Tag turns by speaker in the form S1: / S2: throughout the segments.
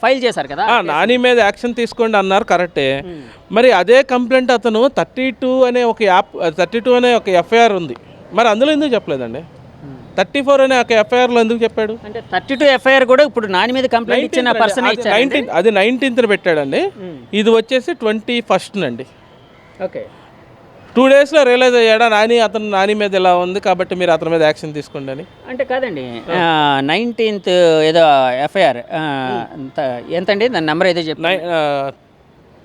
S1: File చేశారు కదా.
S2: నాని మీద యాక్షన్ తీసుకోండి అన్నారు కరెక్టే. మరి అదే కంప్లైంట్ అతను 32 అనే ఒక యాప్ 32 అనే ఒక ఎఫ్ఐఆర్ ఉంది, మరి అందులో ఎందుకు చెప్పలేదండి? 34 అనే ఒక ఎఫ్ఐఆర్లో ఎందుకు చెప్పాడు?
S1: అంటే 32 ఎఫ్ఐఆర్ కూడా ఇప్పుడు నాని మీద కంప్లైంట్ ఇచ్చిన పర్సన్ ఇచ్చారు.
S2: అది 19th పెట్టాడండి, ఇది వచ్చేసి 21st అండి.
S1: ఓకే,
S2: 2 daysలో రియలైజ్ అయ్యాడా నాని మీద ఎలా ఉంది కాబట్టి మీరు అతని మీద యాక్షన్ తీసుకోండి అని?
S1: అంటే కాదండి, 19th ఏదో ఎఫ్ఐఆర్ ఎంతండి దాని నెంబర్ ఏదో చెప్పి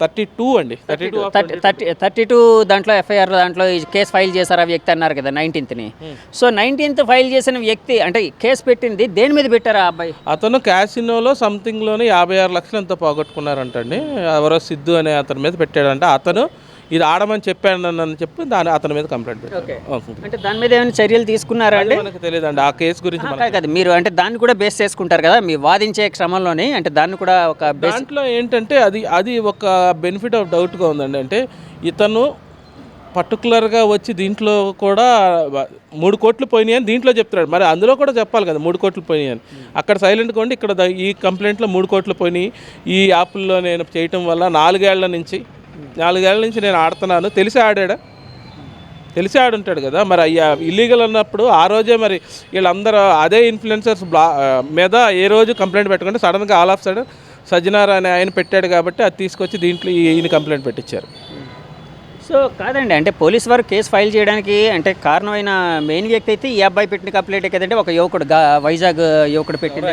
S2: 32 అండి.
S1: 32 దాంట్లో ఎఫ్ఐఆర్ దాంట్లో కేసు ఫైల్ చేశారు ఆ వ్యక్తి అన్నారు కదా 19th. సో 19th ఫైల్ చేసిన వ్యక్తి అంటే కేసు పెట్టింది దేని మీద పెట్టారా అబ్బాయి?
S2: అతను క్యాసినోలో సంథింగ్లోనే 56 లక్షలు ఎంతో పోగొట్టుకున్నారంటండి. ఎవరో సిద్ధు అనే అతని మీద పెట్టాడంట. అతను ఇది ఆడమని చెప్పానని చెప్పి అతని మీద కంప్లైంట్ పెట్టారు.
S1: అంటే దాని మీద ఏమైనా చర్యలు తీసుకున్నారా అంటే
S2: మనకు తెలియదండి ఆ కేసు గురించి.
S1: కాదు, మీరు అంటే దాన్ని కూడా బేస్ చేసుకుంటారు కదా మీ వాదించే క్రమంలోనే, అంటే దాన్ని కూడా ఒక
S2: దాంట్లో ఏంటంటే అది ఒక బెనిఫిట్ ఆఫ్ డౌట్గా ఉందండి. అంటే ఇతను పర్టికులర్గా వచ్చి దీంట్లో కూడా 3 కోట్లు పోయినాయి అని దీంట్లో చెప్తున్నాడు, మరి అందులో కూడా చెప్పాలి కదా 3 కోట్లు పోయినాయి అని. అక్కడ సైలెంట్గా ఉండి ఇక్కడ ఈ కంప్లైంట్లో 3 కోట్లు పోయినాయి ఈ యాప్ల్లో నేను చేయటం వల్ల 4 ఏళ్ల నుంచి నేను ఆడుతున్నాను. తెలిసి ఆడుంటాడు కదా, మరి అయ్యా ఇల్లీగల్ అన్నప్పుడు ఆ రోజే మరి వీళ్ళందరూ అదే ఇన్ఫ్లుయెన్సర్స్ మీద ఏ రోజు కంప్లైంట్ పెట్టకుండా సడన్గా ఆల్ ఆఫ్ సడన్ సజ్జనార్ అనే ఆయన పెట్టాడు కాబట్టి అది తీసుకొచ్చి దీంట్లో ఈయన కంప్లైంట్ పెట్టించారు.
S1: సో కాదండి, అంటే పోలీస్ వారు కేసు ఫైల్ చేయడానికి అంటే కారణమైన మెయిన్ వ్యక్తి అయితే ఈ అబ్బాయి పెట్టిన కంప్లైంట్ కదండి, ఒక యువకుడు వైజాగ్ యువకుడు పెట్టింది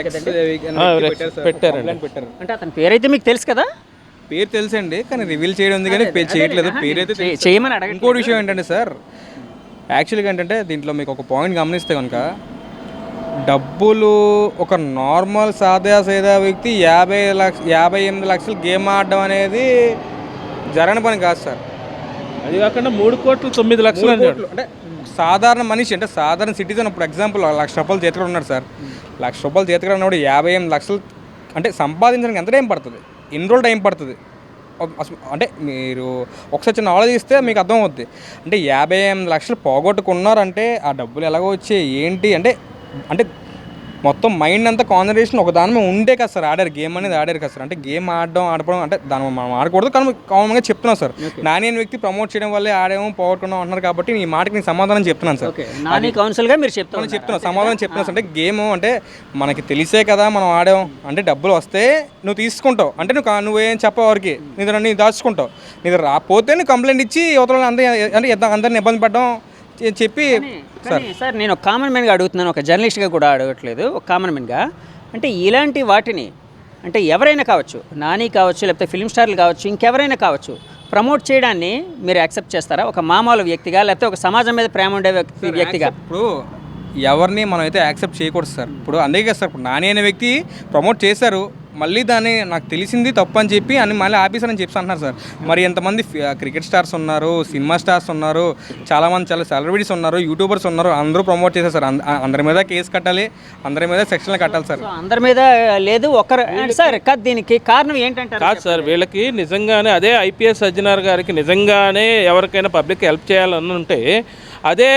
S2: పెట్టారండి.
S1: అంటే అతని పేరైతే మీకు తెలుసు కదా?
S3: పేరు తెలుసండి, కానీ రివీల్ చేయడం ఉంది కానీ పేరు చేయట్లేదు. పేరు అయితే
S1: చేయమని అడగ.
S3: ఇంకోటి విషయం ఏంటంటే సార్, యాక్చువల్గా ఏంటంటే దీంట్లో మీకు ఒక పాయింట్ గమనిస్తే కనుక డబ్బులు ఒక నార్మల్ సాదా వ్యక్తి 58 లక్షలు గేమ్ ఆడడం అనేది జరగని పని కాదు సార్.
S2: అది కాకుండా 3 కోట్లు 9 లక్షలు
S3: అంటే సాధారణ మనిషి అంటే సాధారణ సిటిజన్ ఇప్పుడు ఎగ్జాంపుల్ ₹1,00,000 చేతిలో ఉన్నాడు సార్. ₹1,00,000 చేతిలో ఉన్నప్పుడు 58 లక్షలు అంటే సంపాదించడానికి ఎంత టైం పడుతుంది, ఎన్ని రోజులు టైం పడుతుంది అంటే మీరు ఒకసారి చిన్న ఆలోచిస్తే మీకు అర్థమవుద్ది. అంటే 58 లక్షలు పోగొట్టుకున్నారంటే ఆ డబ్బులు ఎలాగో వచ్చాయి ఏంటి అంటే మొత్తం మైండ్ అంతా కాన్సన్ట్రేషన్ ఒక దాని మీద ఉండే కదా సార్. ఆడారు గేమ్ అనేది ఆడారు కదా సార్. అంటే గేమ్ ఆడడం అంటే దాని మనం ఆడకూడదు కానీ కామన్గా చెప్తున్నాం సార్. నాని అనే వ్యక్తి ప్రమోట్ చేయడం వల్లే ఆడేమో పోగొట్టుకున్నాం అంటున్నారు కాబట్టి ఈ మాటకి నేను సమాధానం చెప్తున్నాను సార్.
S1: నాని కౌన్సిల్గా మీరు
S3: చెప్తున్నాను సమాధానం చెప్తున్నాను సార్. అంటే గేమ్ అంటే మనకి తెలిసే కదా మనం ఆడాం అంటే డబ్బులు వస్తే నువ్వు తీసుకుంటావు అంటే నువ్వేం చెప్పవు వారికి నీ దాచుకుంటావు. నీ రాకపోతే నువ్వు కంప్లైంట్ ఇచ్చి యువతలో అందరిని ఇబ్బంది పడడం చెప్పి
S1: సార్ నేను ఒక కామన్ మ్యాన్గా అడుగుతున్నాను, ఒక జర్నలిస్ట్గా కూడా అడగట్లేదు, ఒక కామన్ మ్యాన్గా. అంటే ఇలాంటి వాటిని అంటే ఎవరైనా కావచ్చు, నాని కావచ్చు లేకపోతే ఫిల్మ్ స్టార్లు కావచ్చు ఇంకెవరైనా కావచ్చు, ప్రమోట్ చేయడాన్ని మీరు యాక్సెప్ట్ చేస్తారా ఒక మామూలు వ్యక్తిగా లేకపోతే ఒక సమాజం మీద ప్రేమ ఉండే వ్యక్తిగా?
S3: ఇప్పుడు ఎవరిని మనం అయితే యాక్సెప్ట్ చేయకూడదు సార్. ఇప్పుడు అందుకే సార్ ఇప్పుడు నాని అనే వ్యక్తి ప్రమోట్ చేశారు, మళ్ళీ దాన్ని నాకు తెలిసింది తప్పు అని చెప్పి అని మళ్ళీ ఆపేసారని చెప్పి అంటున్నారు సార్. మరి ఎంతమంది క్రికెట్ స్టార్స్ ఉన్నారు, సినిమా స్టార్స్ ఉన్నారు, చాలామంది చాలా సెలబ్రిటీస్ ఉన్నారు, యూట్యూబర్స్ ఉన్నారు, అందరూ ప్రమోట్ చేశారు సార్. అందరి మీద కేసు కట్టాలి, అందరి మీద సెక్షన్లు కట్టాలి సార్.
S1: అందరి మీద లేదు ఒకరు సార్ కాదు, దీనికి కారణం ఏంటంటే
S2: కాదు సార్, వీళ్ళకి నిజంగానే అదే ఐపీఎస్ సజ్జనార్ గారికి నిజంగానే ఎవరికైనా పబ్లిక్ హెల్ప్ చేయాలని ఉంటే అదే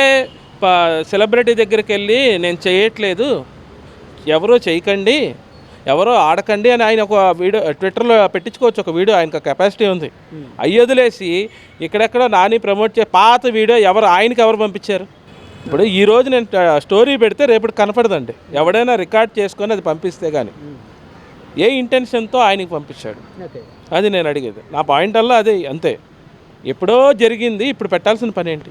S2: సెలబ్రిటీ దగ్గరికి వెళ్ళి నేను చేయట్లేదు, ఎవరో చేయకండి, ఎవరో ఆడకండి అని ఆయన ఒక వీడియో ట్విట్టర్లో పెట్టించుకోవచ్చు. ఒక వీడియో ఆయనకు కెపాసిటీ ఉంది. అయ్యి వదిలేసి ఇక్కడెక్కడ నాని ప్రమోట్ పాత వీడియో ఆయనకి ఎవరు పంపించారు? ఇప్పుడు ఈరోజు నేను స్టోరీ పెడితే రేపటి కనపడదండి, ఎవడైనా రికార్డ్ చేసుకొని అది పంపిస్తే కానీ ఏ ఇంటెన్షన్తో ఆయనకి పంపించాడు అది నేను అడిగేది. నా పాయింట్ అలా అదే, అంతే. ఎప్పుడో జరిగింది, ఇప్పుడు పెట్టాల్సిన పని ఏంటి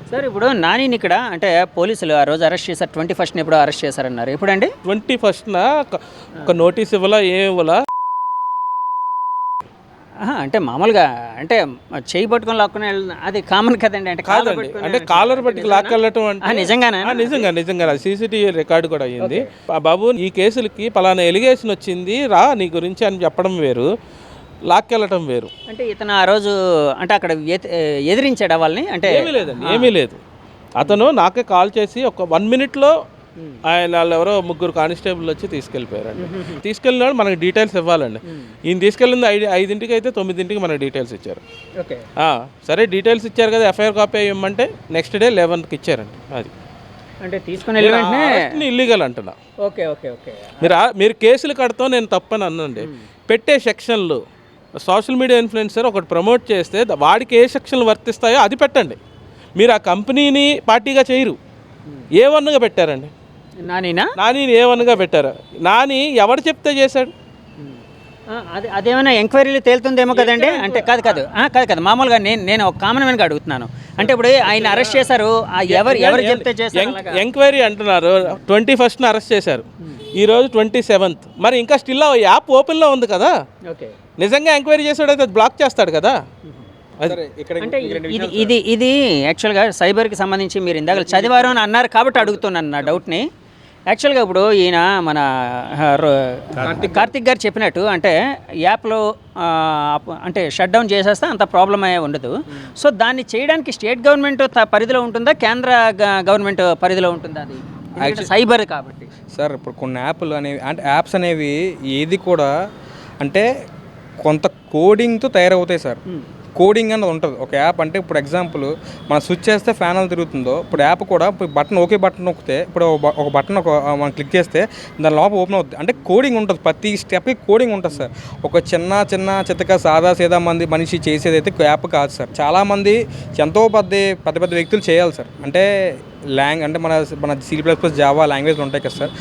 S1: సార్? ఇప్పుడు నానిని ఇక్కడ అంటే పోలీసులు ఆ రోజు అరెస్ట్ చేశారు, 21st ఎప్పుడో అరెస్ట్ చేశారన్నారు. ఎప్పుడండి?
S2: 21st ఒక నోటీస్ ఇవ్వాలా ఏం ఇవ్వాలా?
S1: అంటే మామూలుగా అంటే చేయి పట్టుకొని లాక్కుని అది కామన్ కదండి. అంటే
S2: కాదండి, అంటే కాలర్ పట్టుకు లాక్కెళ్ళటం అంటే నిజంగా సీసీటీవీ రికార్డు కూడా అయ్యింది. బాబు ఈ కేసులకి పలానా ఎలిగేషన్ వచ్చింది రా నీ గురించి అని చెప్పడం వేరు, లాక్కెళ్ళటం వేరు.
S1: అంటే ఇతను ఆ రోజు అంటే అక్కడ ఎదిరించాడు వాళ్ళని? అంటే
S2: ఏమీ లేదు. అతను నాకే కాల్ చేసి ఒక 1 minute ఆయన ఎవరో 3 కానిస్టేబుల్ వచ్చి తీసుకెళ్ళిపోయారండి. తీసుకెళ్ళిన వాళ్ళు మనకి డీటెయిల్స్ ఇవ్వాలండి. ఈయన తీసుకెళ్ళింది 5ంటికి అయితే 9ంటికి మనకి డీటెయిల్స్ ఇచ్చారు. సరే డీటెయిల్స్ ఇచ్చారు కదా, ఎఫ్ఐఆర్ కాపీ ఇవ్వమంటే నెక్స్ట్ డే 11కి ఇచ్చారండి. అది
S1: అంటే తీసుకుని వెళ్ళి వెంటనే
S2: ఇల్లీగల్ అంటున్నా.
S1: ఓకే ఓకే ఓకే
S2: మీరు కేసులు కడతాం నేను తప్పని అన్నండి. పెట్టే సెక్షన్లు సోషల్ మీడియా ఇన్ఫ్లుయెన్సర్ ఒకటి ప్రమోట్ చేస్తే వాడికి ఏ సెక్షన్లు వర్తిస్తాయో అది పెట్టండి. మీరు ఆ కంపెనీని పార్టీగా చేయరు. ఏ1గా పెట్టారండి. నాని ఏ1గా పెట్టారు. నాని ఎవరు చెప్తే చేశాడు?
S1: అదేమైనా ఎంక్వైరీలు తేలుతుందేమో కదండి. అంటే కాదు మామూలుగా నేను ఒక కామన్ మ్యాన్గా అడుగుతున్నాను. అంటే ఇప్పుడు ఆయన అరెస్ట్ చేశారు, ఎవరు చెప్తే చేశారు?
S2: ఎంక్వైరీ అంటున్నారు. 21st అరెస్ట్ చేశారు, ఈరోజు 27th. మరి ఇంకా స్టిల్ యాప్ ఓపెన్లో ఉంది కదా. నిజంగా ఎంక్వైరీ చేసాడైతే అది బ్లాక్ చేస్తాడు కదా.
S1: అంటే ఇది యాక్చువల్గా సైబర్కి సంబంధించి మీరు ఇందాక చదివారు అని అన్నారు కాబట్టి అడుగుతున్నాను నా డౌట్ని. యాక్చువల్గా ఇప్పుడు ఈయన మన కార్తిక్ గారు చెప్పినట్టు అంటే యాప్లో అంటే షట్ డౌన్ చేసేస్తే అంత ప్రాబ్లం అయ్యే ఉండదు. సో దాన్ని చేయడానికి స్టేట్ గవర్నమెంట్ పరిధిలో ఉంటుందా, కేంద్ర గవర్నమెంట్ పరిధిలో ఉంటుందా? అది సైబర్ కాబట్టి
S3: సార్ ఇప్పుడు కొన్ని యాప్లు అనేవి అంటే యాప్స్ అనేవి ఏది కూడా అంటే కొంత కోడింగ్తో తయారవుతాయి సార్. కోడింగ్ అన్నది ఉంటుంది ఒక యాప్. అంటే ఇప్పుడు ఎగ్జాంపుల్ మనం స్విచ్ చేస్తే ఫ్యాన్ అది తిరుగుతుందో ఇప్పుడు యాప్ కూడా బటన్ ఒకే బటన్ నొక్కితే ఇప్పుడు ఒక బటన్ మనం క్లిక్ చేస్తే దాని లోపల ఓపెన్ అవుతుంది. అంటే కోడింగ్ ఉంటుంది, ప్రతి స్టెప్కి కోడింగ్ ఉంటుంది సార్. ఒక చిన్న చిత్తక సాదా సీదా మనిషి చేసేది అయితే యాప్ కాదు సార్. చాలామంది ఎంతో పెద్ద వ్యక్తులు చేయాలి సార్. అంటే అంటే మన C++ జావా లాంగ్వేజ్లు ఉంటాయి కదా సార్,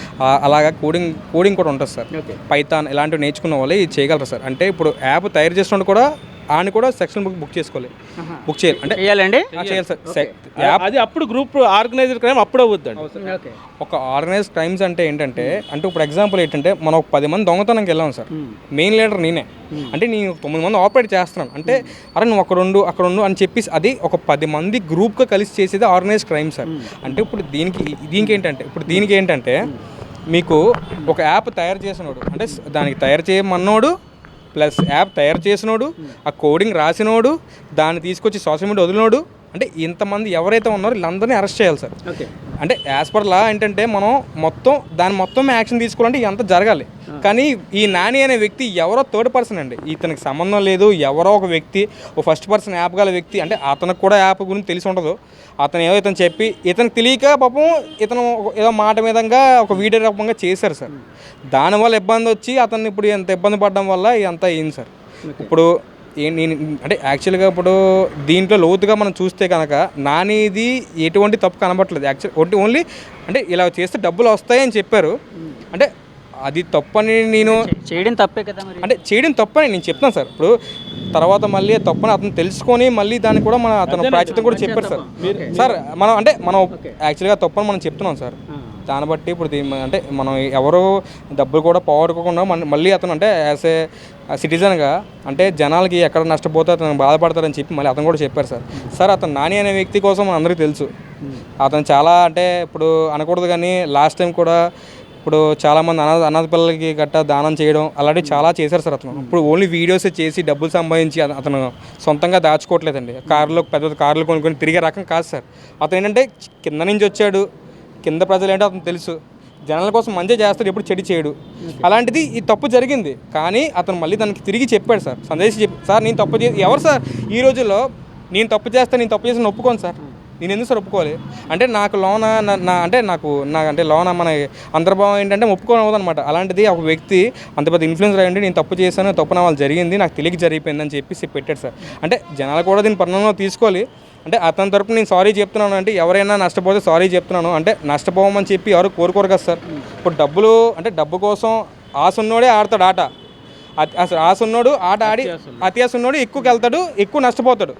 S3: అలాగా కోడింగ్ కూడా ఉంటుంది సార్. పైథాన్ ఇలాంటివి నేర్చుకున్న వాళ్ళే ఇది చేయగలరు సార్. అంటే ఇప్పుడు యాప్ తయారు చేసినప్పుడు కూడా ఆయన కూడా సెక్షన్ బుక్ చేయాలి. అంటే చేయాలి సార్.
S2: అది అప్పుడు గ్రూప్ ఆర్గనైజర్ క్రైమ్ అప్పుడు అవుద్దండి.
S3: ఒక ఆర్గనైజ్ క్రైమ్స్ అంటే ఏంటంటే ఇప్పుడు ఎగ్జాంపుల్ ఏంటంటే మనం ఒక 10 మంది దొంగతనంకి వెళ్ళాం సార్. మెయిన్ లీడర్ నేనే. అంటే నేను 9 మంది ఆపరేట్ చేస్తున్నాను. అంటే అరే నువ్వు అక్కడ ఉండు అని చెప్పేసి అది ఒక 10 మంది గ్రూప్గా కలిసి చేసేది ఆర్గనైజ్ క్రైమ్ సార్. అంటే ఇప్పుడు దీనికి ఏంటంటే మీకు ఒక యాప్ తయారు చేసినోడు అంటే దానికి తయారు చేయమన్నోడు ప్లస్ యాప్ తయారు చేసినోడు, ఆ కోడింగ్ రాసినోడు, దాన్ని తీసుకొచ్చి సోషల్ మీడియా వదిలినోడు, అంటే ఇంతమంది ఎవరైతే ఉన్నారో వీళ్ళందరినీ అరెస్ట్ చేయాలి సార్. అంటే యాజ్ పర్ లా ఏంటంటే మనం మొత్తం యాక్షన్ తీసుకోవాలంటే ఇదంతా జరగాలి. కానీ ఈ నాని అనే వ్యక్తి ఎవరో థర్డ్ పర్సన్ అండి. ఇతనికి సంబంధం లేదు. ఎవరో ఒక వ్యక్తి, ఓ ఫస్ట్ పర్సన్ యాప్ గల వ్యక్తి. అంటే అతనికి కూడా యాప్ గురించి తెలిసి ఉండదు. అతను ఏదో ఇతను చెప్పి ఇతనికి తెలియక పాపం ఇతను ఏదో మాట మీదంగా ఒక వీడియో రూపంగా చేశారు సార్. దానివల్ల ఇబ్బంది వచ్చి అతన్ని ఇప్పుడు ఎంత ఇబ్బంది పడడం వల్ల ఇదంతా అయింది సార్. ఇప్పుడు నేను అంటే యాక్చువల్గా ఇప్పుడు దీంట్లో లోతుగా మనం చూస్తే కనుక నానిది ఎటువంటి తప్పు కనబట్టలేదు. యాక్చువల్ ఓన్లీ అంటే ఇలా చేస్తే డబ్బులు వస్తాయని చెప్పారు. అంటే అది తప్పని నేను
S1: చేయడం తప్పే కదా మరి.
S3: అంటే చేయడం తప్పని నేను చెప్తాను సార్. ఇప్పుడు తర్వాత మళ్ళీ తప్పని అతను తెలుసుకొని మళ్ళీ దాన్ని కూడా అతను ప్రాచుర్యం కూడా చెప్పారు సార్. మనం యాక్చువల్గా తప్పని మనం చెప్తున్నాం సార్. దాన్ని బట్టి ఇప్పుడు అంటే మనం ఎవరు డబ్బులు కూడా పోగొట్టుకోకుండా మళ్ళీ అతను అంటే యాజ్ ఏ సిటిజన్గా అంటే జనాలకి ఎక్కడ నష్టపోతే అతను బాధపడతారని చెప్పి మళ్ళీ అతను కూడా చెప్పారు సార్. అతను నాని అనే వ్యక్తి కోసం అందరికీ తెలుసు. అతను చాలా అంటే ఇప్పుడు అనకూడదు కానీ లాస్ట్ టైం కూడా ఇప్పుడు చాలామంది అనాథ పిల్లలకి గట్టా దానం చేయడం అలాంటివి చాలా చేశారు సార్ అతను. ఇప్పుడు ఓన్లీ వీడియోస్ చేసి డబ్బులు సంపాదించి అతను సొంతంగా దాచుకోవట్లేదండి. పెద్ద కార్లు కొనుక్కొని తిరిగే రకం కాదు సార్. అతను ఏంటంటే కింద నుంచి వచ్చాడు. కింద ప్రజలు ఏంటో అతను తెలుసు. జనాల కోసం మంచిగా చేస్తాడు, ఎప్పుడు చెడు చేయడు. అలాంటిది ఈ తప్పు జరిగింది కానీ అతను మళ్ళీ దానికి తిరిగి చెప్పాడు సార్. సందేశం చెప్పి సార్ నేను తప్పు ఎవరు సార్ ఈ రోజుల్లో నేను తప్పు చేసి ఒప్పుకోను సార్. నేను ఎందుకు సార్ ఒప్పుకోవాలి? అంటే నాకు లోన అంటే లోన మన అంతర్భావం ఏంటంటే ఒప్పుకోవద్దు అనమాట. అలాంటిది ఒక వ్యక్తి అంత పెద్ద ఇన్ఫ్లుయెన్సర్ అయ్యండి నేను తప్పు చేశాను, తప్పు నా వాళ్ళు జరిగింది, నాకు తెలియక జరిగిపోయిందని చెప్పేసి పెట్టాడు సార్. అంటే జనాలు కూడా దీన్ని పరిణామంలో తీసుకోవాలి. అంటే అతని తరపున నేను సారీ చెప్తున్నాను. అంటే ఎవరైనా నష్టపోతే సారీ చెప్తున్నాను. అంటే నష్టపోవమని చెప్పి ఎవరు కోరుకోరు కదా సార్. ఇప్పుడు డబ్బు కోసం ఆశ ఉన్నోడే ఆడతాడు ఆట. ఆశ ఉన్నోడు ఆట ఆడి అత్యాశ ఉన్నోడు ఎక్కువకి వెళ్తాడు, ఎక్కువ నష్టపోతాడు.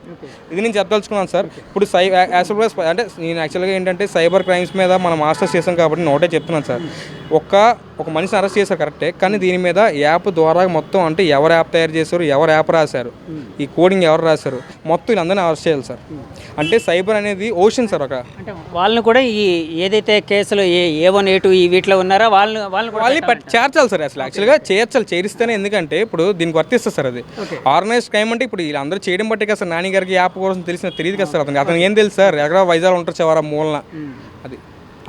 S3: ఇది నేను చెప్పదలుచుకున్నాను సార్. ఇప్పుడు అంటే నేను యాక్చువల్గా ఏంటంటే సైబర్ క్రైమ్స్ మీద మనం మాస్టర్స్ చేసాం కాబట్టి నోటే చెప్తున్నాను సార్. ఒక మనిషిని అరెస్ట్ చేశారు కరెక్టే, కానీ దీని మీద యాప్ ద్వారా మొత్తం అంటే ఎవరు యాప్ తయారు చేశారు, ఎవరు యాప్ రాశారు, ఈ కోడింగ్ ఎవరు రాశారు, మొత్తం వీళ్ళందరినీ అరెస్ట్ చేయాలి సార్. అంటే సైబర్ అనేది ఓషన్ సార్.
S1: అంటే వాళ్ళని కూడా ఈ ఏదైతే కేసులు A1 A2 ఈ వీటిలో ఉన్నారో వాళ్ళని
S3: చేర్చాలి సార్. అసలు యాక్చువల్గా చేరిస్తేనే. ఎందుకంటే ఇప్పుడు దీనికి వర్తిస్తుంది సార్. అది ఆర్గనైజ్ క్రైమ్ అంటే ఇప్పుడు వీళ్ళందరూ చేయడం బట్టి కదా సార్. నాని గారికి యాప్ కోసం తెలియదు కదా సార్. అతనికి ఏం తెలుసు సార్? ఎక్కడ వైజాగ్ ఉంటారు చివర మూలన, అది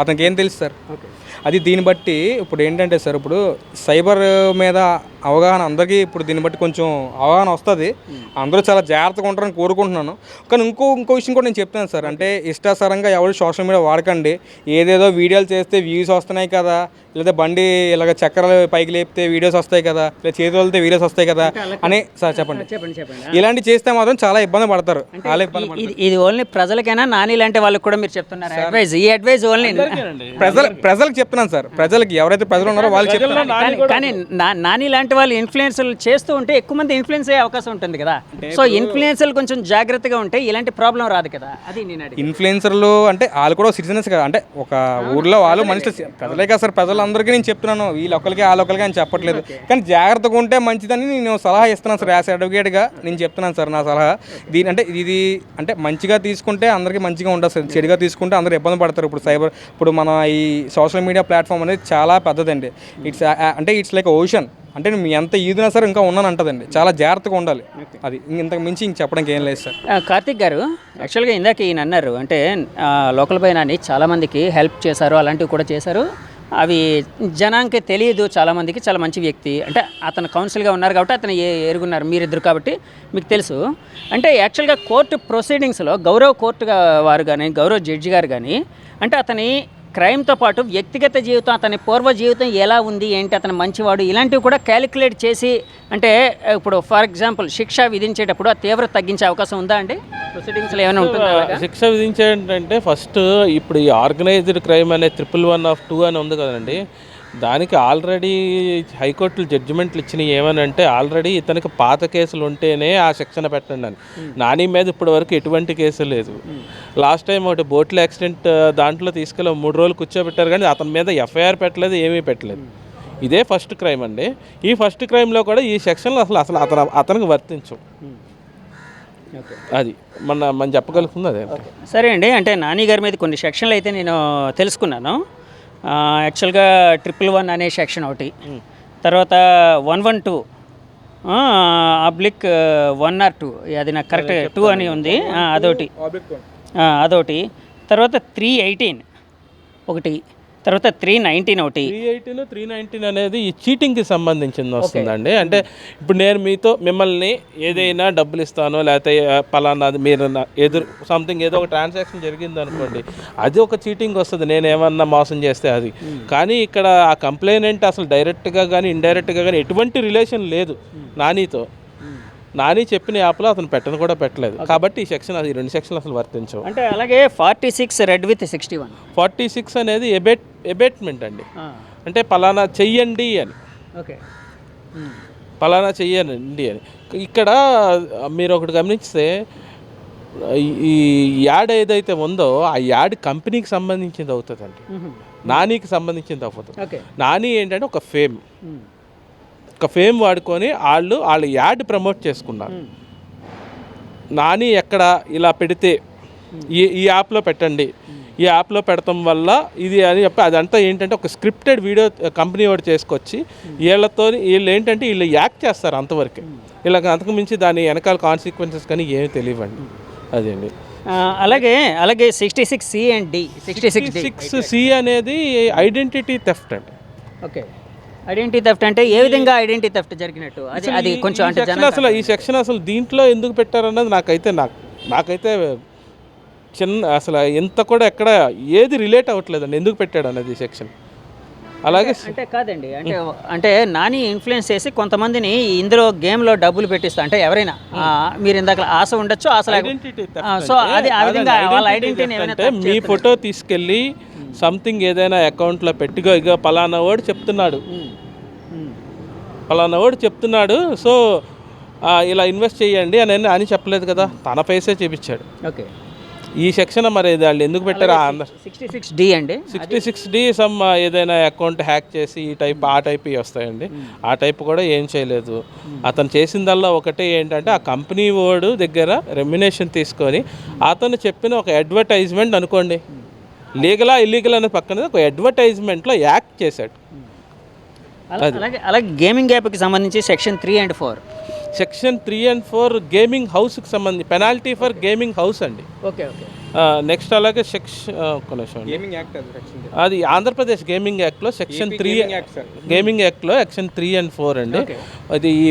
S3: అతనికి ఏం తెలుసు సార్? అది దీన్ని బట్టి ఇప్పుడు ఏంటంటే సార్, ఇప్పుడు సైబర్ మీద అవగాహన అందరికీ ఇప్పుడు దీన్ని బట్టి కొంచెం అవగాహన వస్తుంది. అందరూ చాలా జాగ్రత్తగా ఉంటారని కోరుకుంటున్నాను. కానీ ఇంకో విషయం కూడా నేను చెప్తాను సార్, అంటే ఇష్టాసారంగా ఎవరు సోషల్ మీడియా వాడకండి. ఏదేదో వీడియోలు చేస్తే వ్యూస్ వస్తున్నాయి కదా, లేదా బండి ఇలాగ చక్రాలు పైకి లేపితే వీడియోస్ వస్తాయి కదా, లేదా చేతి వెళ్తే వీడియోస్ వస్తాయి కదా అని సార్ చెప్పండి. ఇలాంటివి చేస్తే మాత్రం చాలా ఇబ్బంది పడతారు. చాలా ఇబ్బంది పడతారు.
S1: ఇది ఓన్లీ ప్రజలకైనా, నాని లాంటి వాళ్ళకి కూడా మీరు చెప్తున్నారు అడ్వైజ్? ఈ అడ్వైజ్ ఓన్లీ
S3: ప్రజలకు చెప్తున్నాను సార్, ప్రజలకి ఎవరైతే ప్రజలు ఉన్నారో వాళ్ళు చెప్తున్నారు.
S1: కానీ నాని లాంటి వాళ్ళు ఇన్ఫ్లుయెన్సర్లు చేస్తూ ఉంటే ఎక్కువ మంది ఇన్ఫ్లుయెన్స్ అయ్యే అవకాశం ఉంటుంది కదా. సో ఇన్ఫ్లుయెన్సర్లు కొంచెం జాగ్రత్తగా ఉంటే ఇలాంటి ప్రాబ్లం రాదు కదా, అది నేను అడిగి.
S3: ఇన్ఫ్లుయెన్సర్లు అంటే వాళ్ళు కూడా సిటిజన్స్ కదా, అంటే ఒక ఊర్లో వాళ్ళు మనుషులు, ప్రజలే కదా సార్. ప్రజలందరికీ నేను చెప్తున్నాను, వీళ్ళొక్కరికి వాళ్ళొక్కరికి అని చెప్పట్లేదు. కానీ జాగ్రత్తగా ఉంటే మంచిదని నేను సలహా ఇస్తున్నాను సార్. యాజ్ అడ్వకేట్గా నేను చెప్తున్నాను సార్ నా సలహా. ఇది అంటే మంచిగా తీసుకుంటే అందరికీ మంచిగా ఉంటుంది సార్, చెడుగా తీసుకుంటే అందరూ ఇబ్బంది పడతారు. ఇప్పుడు మన ఈ సోషల్ మీడియా ప్లాట్ఫామ్ అనేది చాలా పెద్దదండి. It's like ocean. అంటే మీ ఎంత ఈదినా సరే ఇంకా ఉన్నాను అంటదండి. చాలా జాగ్రత్తగా ఉండాలి. అది ఇంతకు మించి ఇంక చెప్పడానికి ఏం లేదు సార్.
S1: కార్తిక్ గారు, యాక్చువల్గా ఇందాక ఈయన అన్నారు, అంటే లోకల్ బైనాని చాలామందికి హెల్ప్ చేశారు, అలాంటివి కూడా చేశారు. అవి జనానికి తెలియదు చాలామందికి. చాలా మంచి వ్యక్తి, అంటే అతను కౌన్సిల్గా ఉన్నారు కాబట్టి అతను ఎరుగున్నారు, మీరిద్దరు కాబట్టి మీకు తెలుసు. అంటే యాక్చువల్గా కోర్టు ప్రొసీడింగ్స్లో గౌరవ్ కోర్టు వారు కానీ, గౌరవ్ జడ్జి గారు కానీ, అంటే అతని క్రైమ్తో పాటు వ్యక్తిగత జీవితం, అతని పూర్వ జీవితం ఎలా ఉంది, ఏంటి, అతను మంచివాడు, ఇలాంటివి కూడా క్యాలిక్యులేట్ చేసి, అంటే ఇప్పుడు ఫర్ ఎగ్జాంపుల్ శిక్ష విధించేటప్పుడు ఆ తీవ్రత తగ్గించే అవకాశం ఉందా అండి ప్రొసీడింగ్స్లో ఏమైనా ఉంటుందా?
S2: శిక్ష విధించేటంటే ఫస్ట్ ఇప్పుడు ఈ ఆర్గనైజ్డ్ క్రైమ్ అనే 111(2) అని ఉంది కదండి, దానికి ఆల్రెడీ హైకోర్టులు జడ్జిమెంట్లు ఇచ్చినవి ఏమనంటే, ఆల్రెడీ ఇతనికి పాత కేసులు ఉంటేనే ఆ శిక్షణ పెట్టండి అని. నాని మీద ఇప్పటి వరకు ఎటువంటి కేసు లేదు. లాస్ట్ టైం ఒకటి బోట్ల యాక్సిడెంట్ దాంట్లో తీసుకెళ్ళి 3 రోజులు కూర్చోబెట్టారు, కానీ అతని మీద ఎఫ్ఐఆర్ పెట్టలేదు, ఏమీ పెట్టలేదు. ఇదే ఫస్ట్ క్రైమ్ అండి. ఈ ఫస్ట్ క్రైమ్లో కూడా ఈ సెక్షన్లు అసలు అతనికి వర్తించవు. అది మనం చెప్పగలుగుతుంది అదే.
S1: సరే అండి, అంటే నాని గారి మీద కొన్ని సెక్షన్లు అయితే నేను తెలుసుకున్నాను. యాక్చువల్గా 111 అనే సెక్షన్ ఒకటి, తర్వాత 112 /1 or 2, అది నాకు కరెక్ట్ 2 అని ఉంది, అదొకటి. తర్వాత 318 ఒకటి, తర్వాత 319 ఒకటి.
S2: 318, 319 అనేది ఈ చీటింగ్కి సంబంధించింది వస్తుందండి. అంటే ఇప్పుడు నేను మిమ్మల్ని ఏదైనా డబ్బులు ఇస్తానో, లేకపోతే పలానాది మీరు ఎదురు సంథింగ్ ఏదో ఒక ట్రాన్సాక్షన్ జరిగింది అనుకోండి, అది ఒక చీటింగ్ వస్తుంది, నేను ఏమన్నా మోసం చేస్తే అది. కానీ ఇక్కడ ఆ కంప్లైనెంట్ అసలు డైరెక్ట్గా కానీ ఇండైరెక్ట్గా కానీ ఎటువంటి రిలేషన్ లేదు నానితో. నాని చెప్పిన యాప్లో అతను కూడా పెట్టలేదు, కాబట్టి ఈ సెక్షన్, అది 2 సెక్షన్లు అసలు వర్తించవు.
S1: అంటే అలాగే 46 రెడ్ విత్ 61.
S2: 46 అనేది ఎబేట్మెంట్ అండి, అంటే పలానా చెయ్యండి అని.
S1: ఓకే,
S2: పలానా చెయ్యండి అని. ఇక్కడ మీరు ఒకటి గమనిస్తే, ఈ యాడ్ ఏదైతే ఉందో ఆ యాడ్ కంపెనీకి సంబంధించింది అవుతుందండి, నానికి సంబంధించింది అవ్వదు. నాని ఏంటంటే ఒక ఫేమ్ వాడుకొని వాళ్ళు యాడ్ ప్రమోట్ చేసుకున్నారు. నాని ఎక్కడ ఇలా పెడితే ఈ యాప్లో పెట్టండి, ఈ యాప్లో పెడతాం వల్ల ఇది అని చెప్పి, అదంతా ఏంటంటే ఒక స్క్రిప్టెడ్ వీడియో కంపెనీ వాడు చేసుకొచ్చి వీళ్ళు ఏంటంటే వీళ్ళు యాక్ట్ చేస్తారు అంతవరకే. ఇలా అంతకు మించి దాని వెనకాల కాన్సిక్వెన్సెస్ కానీ ఏమి తెలియవండి. అదేండి.
S1: అలాగే 66C and D.
S2: 66C అనేది ఐడెంటిటీ థెఫ్ట్ అండి.
S1: ఓకే, ఐడెంటిటీ థెఫ్ట్ అంటే ఏ విధంగా ఐడెంటిటీ థెఫ్ట్ జరిగినట్టు, అది కొంచెం అంటే
S2: అసలు ఈ సెక్షన్ అసలు దీంట్లో ఎందుకు పెట్టారన్నది నాకైతే అసలు ఇంత కూడా ఎక్కడ ఏది రిలేట్ అవ్వట్లేదండి, ఎందుకు పెట్టాడు అనేది సెక్షన్. అలాగే
S1: అంటే కాదండి, అంటే నాని ఇన్ఫ్లుయెన్స్ చేసి కొంతమందిని ఇందులో గేమ్లో డబ్బులు పెట్టిస్తా, అంటే ఎవరైనా మీరు ఇందాక ఆశ ఉండొచ్చు, సో అది ఆ విధంగా వాళ్ళ ఐడెంటిటీని
S2: అంటే మీ ఫోటో తీసుకెళ్ళి సంథింగ్ ఏదైనా అకౌంట్లో పెట్టిగో, ఇక పలానా వాడు చెప్తున్నాడు సో ఇలా ఇన్వెస్ట్ చేయండి అని చెప్పలేదు కదా, తన ఫేసే చూపించాడు.
S1: ఓకే,
S2: ఈ సెక్షన్ మరి వాళ్ళు ఎందుకు పెట్టారు?
S1: 66D అండి.
S2: 66D సమ్ ఏదైనా అకౌంట్ హ్యాక్ చేసి ఆ టైప్ వస్తాయండి. ఆ టైప్ కూడా ఏం చేయలేదు. అతను చేసిందల్లా ఒకటే ఏంటంటే, ఆ కంపెనీ వాడు దగ్గర రెమ్యునేషన్ తీసుకొని అతను చెప్పిన ఒక అడ్వర్టైజ్మెంట్ అనుకోండి, లీగలా ఇల్లీగల్ అనే పక్కన ఒక అడ్వర్టైజ్మెంట్లో యాక్ట్ చేశాడు.
S1: అలాగే గేమింగ్ యాప్కి సంబంధించి section 3 and 4.
S2: Section 3 and 4 gaming హౌస్కి సంబంధించి పెనాల్టీ ఫర్ గేమింగ్ హౌస్ అండి.
S1: ఓకే,
S2: నెక్స్ట్ అలాగే ఒక్క నిమిషం అండి.
S3: గేమింగ్ యాక్ట్ అది section.
S2: అది ఆంధ్రప్రదేశ్ గేమింగ్ యాక్ట్లో సెక్షన్ 3 గేమింగ్ యాక్ట్లో సెక్షన్ 3 and 4 అండి. అది ఈ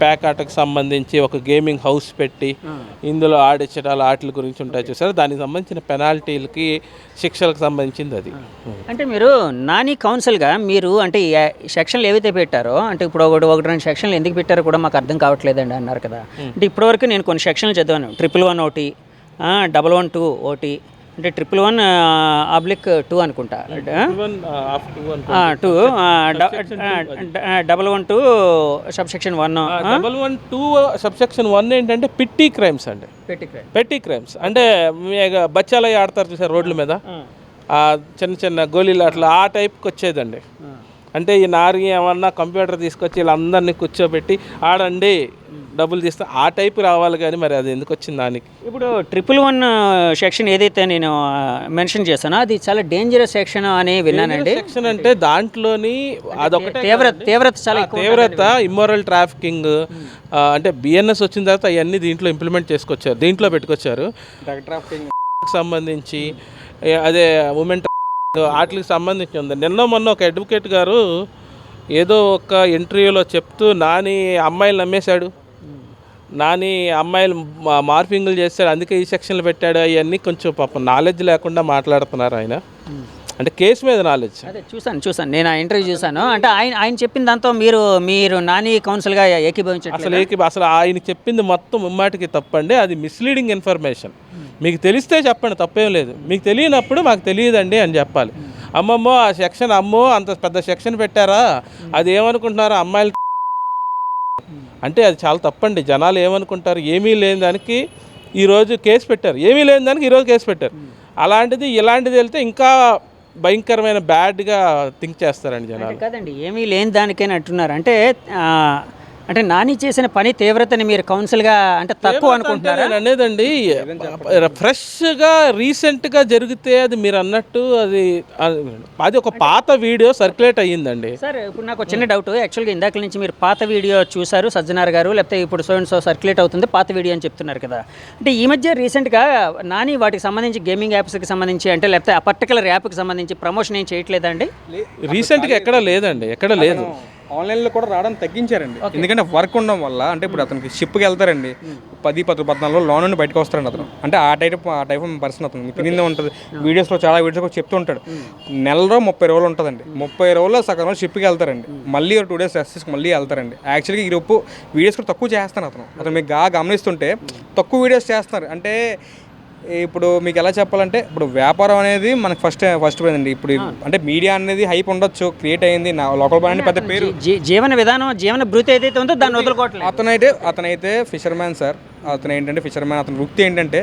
S2: ప్యాక్ ఆటకు సంబంధించి ఒక గేమింగ్ హౌస్ పెట్టి ఇందులో ఆడించడాలు ఆటల గురించి ఉంటాయి చూసారు, దానికి సంబంధించిన పెనాల్టీలకి శిక్షలకు సంబంధించింది అది.
S1: అంటే మీరు నాని కౌన్సిల్గా మీరు అంటే ఈ సెక్షన్లు ఏవైతే పెట్టారో, అంటే ఇప్పుడు ఒకటి రెండు సెక్షన్లు ఎందుకు పెట్టారో కూడా మాకు అర్థం కావట్లేదండి అన్నారు కదా. అంటే ఇప్పటివరకు నేను కొన్ని సెక్షన్లు చదివాను. 111 ఒకటి, 112 ఒకటి, అంటే 111/2 అనుకుంటా, 2 112 సబ్సెక్షన్ 1.
S2: 112 సబ్సెక్షన్ 1 ఏంటంటే పిట్టి క్రైమ్స్ అండి. పెట్టి క్రైమ్స్ అంటే బచ్చాలు ఆడతారు చూసారు రోడ్ల మీద, చిన్న చిన్న గోళీలు అట్లా ఆ టైప్కి వచ్చేదండి. అంటే ఈ నారి ఏమన్నా కంప్యూటర్ తీసుకొచ్చి వీళ్ళందరినీ కూర్చోబెట్టి ఆడండి డబ్బులు తీస్తే ఆ టైపు రావాలి, కానీ మరి అది ఎందుకు వచ్చింది దానికి.
S1: ఇప్పుడు 111 సెక్షన్ ఏదైతే నేను మెన్షన్ చేశానో అది చాలా డేంజరస్ సెక్షన్ అని విన్నానండి.
S2: సెక్షన్ అంటే దాంట్లోని అదొకటే
S1: తీవ్రత చాలా ఎక్కువ,
S2: తీవ్రత ఇమ్మోరల్ ట్రాఫికింగ్, అంటే బిఎన్ఎస్ వచ్చిన తర్వాత అవన్నీ దీంట్లో ఇంప్లిమెంట్ చేసుకొచ్చారు, దీంట్లో పెట్టుకొచ్చారు. సంబంధించి అదే ఉమెన్ వాటికి సంబంధించి ఉంది. నిన్న మొన్న ఒక అడ్వకేట్ గారు ఏదో ఒక ఇంటర్వ్యూలో చెప్తూ నాని అమ్మాయిలు నమ్మేశాడు, నాని అమ్మాయిలు మార్ఫింగ్లు చేస్తాడు, అందుకే ఈ సెక్షన్లు పెట్టాడు, అవన్నీ కొంచెం పాపం నాలెడ్జ్ లేకుండా మాట్లాడుతున్నారు ఆయన. అంటే కేసు మీద నాలెడ్జ్.
S1: అదే చూసాను నేను ఆ ఇంటర్వ్యూ చూసాను. అంటే ఆయన చెప్పిన దాంతో మీరు నాని కౌన్సిల్గా ఏకీభవించారు.
S2: అసలు ఆయన చెప్పింది మొత్తం ముమ్మాటికి తప్పండి, అది మిస్లీడింగ్ ఇన్ఫర్మేషన్. మీకు తెలిస్తే చెప్పండి, తప్పేం లేదు. మీకు తెలియనప్పుడు మాకు తెలియదండి అని చెప్పాలి. అమ్మమ్మో ఆ సెక్షన్, అమ్మో అంత పెద్ద సెక్షన్ పెట్టారా, అది ఏమనుకుంటున్నారా అమ్మాయిలు అంటే అది చాలా తప్పండి. జనాలు ఏమనుకుంటారు, ఏమీ లేని దానికి ఈరోజు కేసు పెట్టారు, ఏమీ లేని దానికి ఈరోజు కేసు పెట్టారు. అలాంటిది ఇలాంటిది వెళ్తే ఇంకా భయంకరమైన బ్యాడ్గా థింక్ చేస్తారండి జనాలు.
S1: కాదండి, ఏమీ లేని దానికైనా అంటున్నారు. అంటే నాని చేసిన పని తీవ్రతని మీరు కౌన్సిల్గా అంటే తక్కువ అనుకుంటున్నారా?
S2: అనేదండి ఫ్రెష్గా రీసెంట్గా జరిగితే అది మీరు అన్నట్టు అది ఒక పాత వీడియో సర్క్యులేట్ అయ్యిందండి.
S1: సార్ ఇప్పుడు నాకు చిన్న డౌట్, యాక్చువల్గా ఇందాక నుంచి మీరు పాత వీడియో చూసారు సజ్జనార్ గారు, లేకపోతే ఇప్పుడు సో సర్క్యులేట్ అవుతుంది పాత వీడియో అని చెప్తున్నారు కదా. అంటే ఈ మధ్య రీసెంట్గా నాని వాటికి సంబంధించి గేమింగ్ యాప్స్కి సంబంధించి అంటే లేకపోతే ఆ పర్టికులర్ యాప్కి సంబంధించి ప్రమోషన్ ఏం చేయట్లేదండి?
S2: రీసెంట్గా ఎక్కడ లేదండి, ఎక్కడ లేదు.
S3: ఆన్లైన్లో కూడా రావడం తగ్గించారండి, ఎందుకంటే వర్క్ ఉండడం వల్ల. అంటే ఇప్పుడు అతనికి షిప్కి వెళ్తారండి, 10-14 రోజులు లోన్ నుండి బయటకు వస్తారండి అతను. అంటే ఆ టైప్ పర్సన్ అతను తినిందే ఉంటుంది. వీడియోస్లో చాలా వీడియోస్ కూడా చెప్తూ ఉంటాడు. నెలలో 30 రోజులు ఉంటుందండి, 30 రోజుల్లో సగం రోజు షిప్కి వెళ్తారండి, మళ్ళీ 2 days రెస్ట్ తీసుకుని మళ్ళీ వెళ్తారండి. యాక్చువల్గా ఈ రూపు వీడియోస్ కూడా తక్కువ చేస్తాను అతను మీకు గమనిస్తుంటే తక్కువ వీడియోస్ చేస్తున్నారు. అంటే ఇప్పుడు మీకు ఎలా చెప్పాలంటే, ఇప్పుడు వ్యాపారం అనేది మనకు ఫస్ట్ పోయిందండి. ఇప్పుడు అంటే మీడియా అనేది హైప్ ఉండొచ్చు, క్రియేట్ అయింది, నా లోకల్ బాండ్ పెద్ద పేరు, జీవన విధానం, జీవన భృతి ఏదైతే ఉందో దాన్ని వదులుకోవట్లేదు. అతనైతే ఫిషర్మ్యాన్ సార్. అతను ఏంటంటే ఫిషర్మ్యాన్, అతని వృత్తి ఏంటంటే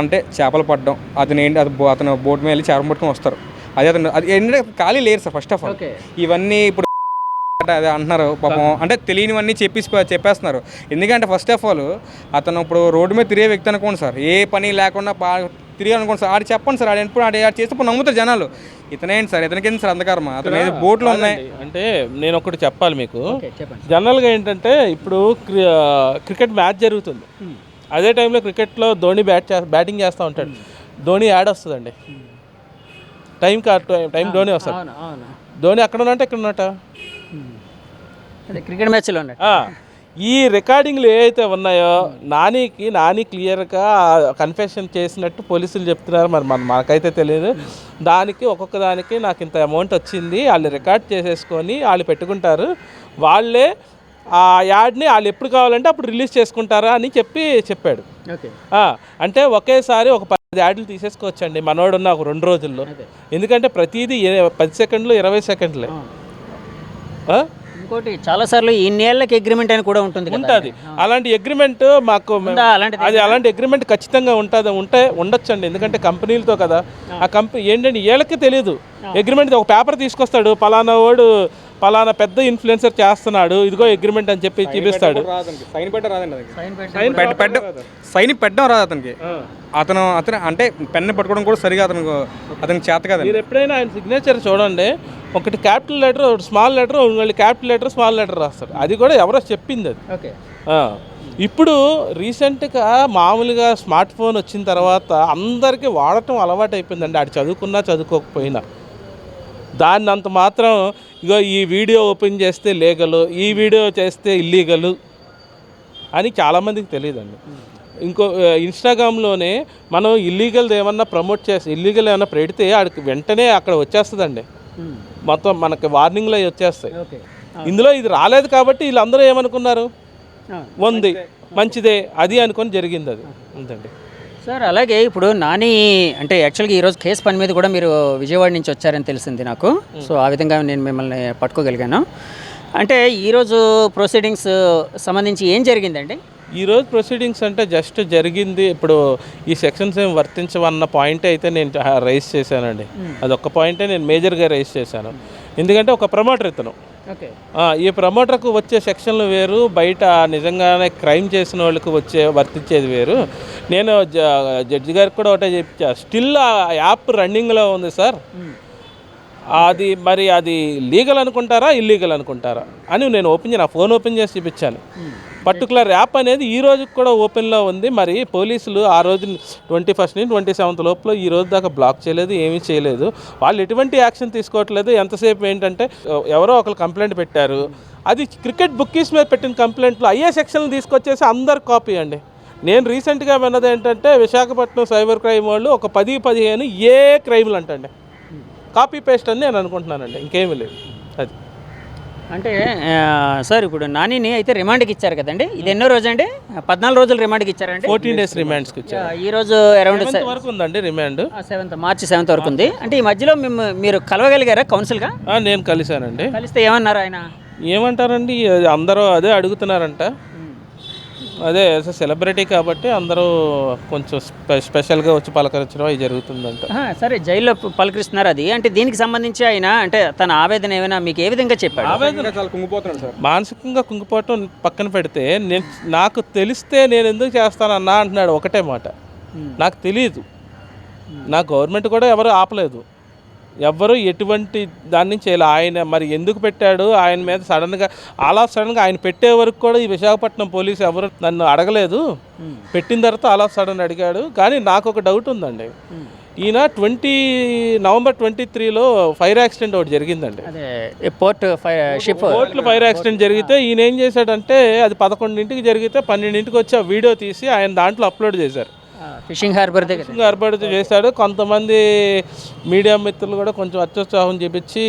S3: అంటే చేపలు పట్టడం. అతను బోట్ మీద వెళ్ళి చేపలు పట్టుకొని వస్తారు. అది ఏంటంటే ఖాళీ లేరు సార్. ఫస్ట్ ఆఫ్ ఆల్ ఇవన్నీ ఇప్పుడు అదే అంటున్నారు పాపం, అంటే తెలియనివన్నీ చెప్పేస్తున్నారు. ఎందుకంటే ఫస్ట్ ఆఫ్ ఆల్ అతను ఇప్పుడు రోడ్డు మీద తిరిగే వ్యక్తి అనుకోండి సార్, ఏ పని లేకుండా తిరిగానుకోండి సార్, ఆడు చెప్పండి సార్, ఆడు చేస్తే ఇప్పుడు నమ్ముతారు జనాలు. ఇతనేంటి సార్, ఇతనికేంటి సార్ అంధకారమా, అతను బోట్లు ఉన్నాయి.
S2: అంటే నేను ఒకటి చెప్పాలి మీకు, జనరల్గా ఏంటంటే ఇప్పుడు క్రికెట్ మ్యాచ్ జరుగుతుంది, అదే టైంలో క్రికెట్లో ధోని బ్యాటింగ్ చేస్తూ ఉంటాడు, ధోని యాడ్ వస్తుందండి. టైం ధోని వస్తాడు. ధోని అక్కడ ఉన్నట్టు ఇక్కడ ఉన్నట్ట
S1: క్రికెట్ మ్యాచ్లో
S2: ఈ రికార్డింగ్లు ఏవైతే ఉన్నాయో నాని క్లియర్గా కన్ఫెషన్ చేసినట్టు పోలీసులు చెప్తున్నారు. మరి మనకైతే తెలియదు. దానికి ఒక్కొక్క దానికి నాకు ఇంత అమౌంట్ వచ్చింది, వాళ్ళు రికార్డ్ చేసేసుకొని వాళ్ళు పెట్టుకుంటారు. వాళ్ళే ఆ యాడ్ని వాళ్ళు ఎప్పుడు కావాలంటే అప్పుడు రిలీజ్ చేసుకుంటారా అని చెప్పాడు. అంటే ఒకేసారి ఒక 10 యాడ్లు తీసేసుకోవచ్చండి మనోడు ఉన్న ఒక 2 రోజుల్లో. ఎందుకంటే ప్రతిదీ 10 సెకండ్లు 20 సెకండ్లే.
S1: ఇంకోటి చాలాసార్లు ఇన్నేళ్ళకి అగ్రిమెంట్ అని కూడా ఉంటుంది.
S2: అలాంటి అగ్రిమెంట్ మాకు అలాంటి అగ్రిమెంట్ ఖచ్చితంగా ఉండొచ్చండి. ఎందుకంటే కంపెనీలతో కదా, ఆ కంపెనీ ఏంటంటే వీళ్ళకి తెలియదు అగ్రిమెంట్. ఒక పేపర్ తీసుకొస్తాడు, పలానా వాడు పలానా పెద్ద ఇన్ఫ్లుయెన్సర్ చేస్తున్నాడు, ఇదిగో అగ్రిమెంట్ అని చెప్పి చూపిస్తాడు.
S3: సైన్ పెట్టడం రాదండి, సైన్ పెట్టడం రాదు అతనికి. అతను అంటే పెన్ను పట్టుకోవడం కూడా సరిగా అతనికి చేత కదా.
S2: మీరు ఎప్పుడైనా ఆయన సిగ్నేచర్ చూడండి, ఒకటి క్యాపిటల్ లెటర్, ఒకటి స్మాల్ లెటర్, మళ్ళీ క్యాపిటల్ లెటర్ స్మాల్ లెటర్ రాస్తాడు. అది కూడా ఎవరో చెప్పింది అది.
S1: ఓకే.
S2: ఇప్పుడు రీసెంట్గా మామూలుగా స్మార్ట్ ఫోన్ వచ్చిన తర్వాత అందరికీ వాడటం అలవాటు అయిపోయిందండి, ఆడు చదువుకున్నా చదువుకోకపోయినా. దాన్ని అంత మాత్రం ఇగో ఈ వీడియో ఓపెన్ చేస్తే లీగలు, ఈ వీడియో చేస్తే ఇల్లీగలు అని చాలామందికి తెలియదండి. ఇంకో ఇన్స్టాగ్రామ్లోనే మనం ఇల్లీగల్ ఏమన్నా ప్రమోట్ చేస్తే, ఇల్లీగల్ ఏమన్నా పెడితే ఆడికి వెంటనే అక్కడ వచ్చేస్తుందండి, మొత్తం మనకి వార్నింగ్లో వచ్చేస్తాయి. ఇందులో ఇది రాలేదు కాబట్టి వీళ్ళందరూ ఏమనుకున్నారు, ఉంది మంచిదే అది అనుకొని జరిగింది అది అంతండి.
S1: సార్ అలాగే ఇప్పుడు నాని అంటే యాక్చువల్గా ఈరోజు కేసు పని మీద కూడా మీరు విజయవాడ నుంచి వచ్చారని తెలిసింది నాకు. సో ఆ విధంగా నేను మిమ్మల్ని పట్టుకోగలిగాను. అంటే ఈరోజు ప్రొసీడింగ్స్ సంబంధించి ఏం జరిగిందండి?
S2: ఈరోజు ప్రొసీడింగ్స్ అంటే జస్ట్ జరిగింది, ఇప్పుడు ఈ సెక్షన్స్ ఏం వర్తించవన్న పాయింట్ అయితే నేను రైజ్ చేశానండి. అదొక్క పాయింటే నేను మేజర్గా రైజ్ చేశాను. ఎందుకంటే ఒక ప్రమోటర్ ఇతను, ఈ ప్రమోటర్కు వచ్చే సెక్షన్లు వేరు, బయట నిజంగానే క్రైమ్ చేసిన వాళ్ళకి వర్తించేది వేరు. నేను జడ్జి గారికి కూడా ఒకటే చెప్పా, స్టిల్ ఆ యాప్ రన్నింగ్లో ఉంది సార్, అది మరి అది లీగల్ అనుకుంటారా ఇల్లీగల్ అనుకుంటారా అని నేను నా ఫోన్ ఓపెన్ చేసి చూపించాను. పర్టికులర్ యాప్ అనేది ఈ రోజుకి కూడా ఓపెన్లో ఉంది. మరి పోలీసులు ఆ రోజు 21 నుంచి 27 లోపల ఈ రోజు దాకా బ్లాక్ చేయలేదు, ఏమీ చేయలేదు. వాళ్ళు ఎటువంటి యాక్షన్ తీసుకోవట్లేదు. ఎంతసేపు ఏంటంటే ఎవరో ఒకరు కంప్లైంట్ పెట్టారు, అది క్రికెట్ బుక్కీస్ మీద పెట్టిన కంప్లైంట్లు అయ్యే సెక్షన్లు తీసుకొచ్చేసి అందరు కాపీ అండి. నేను రీసెంట్గా విన్నది ఏంటంటే విశాఖపట్నం సైబర్ క్రైమ్ వాళ్ళు ఒక 10-15 ఏ క్రైమ్లు అంటండి కాపీ పేస్ట్ అని నేను అనుకుంటున్నానండి, ఇంకేమీ లేదు. అది
S1: అంటే సార్ ఇప్పుడు నానిని అయితే రిమాండ్కి ఇచ్చారు కదండి, ఇది ఎన్నో రోజు అండి? 14 రోజులు రిమాండ్కి ఇచ్చారండి.
S2: 14 days రిమాండ్స్కి ఇచ్చారు.
S1: ఈరోజు అరౌండ్
S2: 7th వరకు ఉందండి రిమాండ్.
S1: మార్చి 7th వరకు ఉంది. అంటే ఈ మధ్యలో మీరు కలవగలిగారా కౌన్సిల్గా?
S2: నేను కలిశానండి.
S1: కలిస్తే ఏమన్నారు ఆయన?
S2: ఏమంటారండి, అందరూ అదే అడుగుతున్నారంట. అదే సెలబ్రిటీ కాబట్టి అందరూ కొంచెం స్పెషల్గా వచ్చి పలకరించడం అది జరుగుతుందంట.
S1: సరే, జైల్లో పలకరిస్తున్నారు. అది అంటే దీనికి సంబంధించి ఆయన అంటే తన ఆవేదన ఏమైనా మీకు ఏ విధంగా చెప్పాడు?
S2: ఆవేదన చాలా కుంగిపోతున్నాడు సార్. మానసికంగా కుంగిపోవటం పక్కన పెడితే నాకు తెలిస్తే నేను ఎందుకు చేస్తానన్నా అంటున్నాడు. ఒకటే మాట, నాకు తెలియదు, నా గవర్నమెంట్ కూడా ఎవరు ఆపలేదు, ఎవ్వరు ఎటువంటి దాన్ని చేయాలి. ఆయన మరి ఎందుకు పెట్టాడు, ఆయన మీద సడన్గా సడన్గా ఆయన పెట్టే వరకు కూడా ఈ విశాఖపట్నం పోలీసు ఎవరు నన్ను అడగలేదు. పెట్టిన తర్వాత సడన్ అడిగాడు. కానీ నాకు ఒక డౌట్ ఉందండి, ఈయన నవంబర్ 23లో ఫైర్ యాక్సిడెంట్ ఒకటి జరిగిందండి. పోర్ట్లో ఫైర్ యాక్సిడెంట్ జరిగితే ఈయన ఏం చేశాడంటే, అది 11ంటికి జరిగితే 12ంటికి వచ్చి ఆ వీడియో తీసి ఆయన దాంట్లో అప్లోడ్ చేశారు.
S1: ఫిషింగ్ హార్బర్
S2: చేశాడు. కొంతమంది మీడియా మిత్రులు కూడా కొంచెం అత్యుత్సాహం చూపించి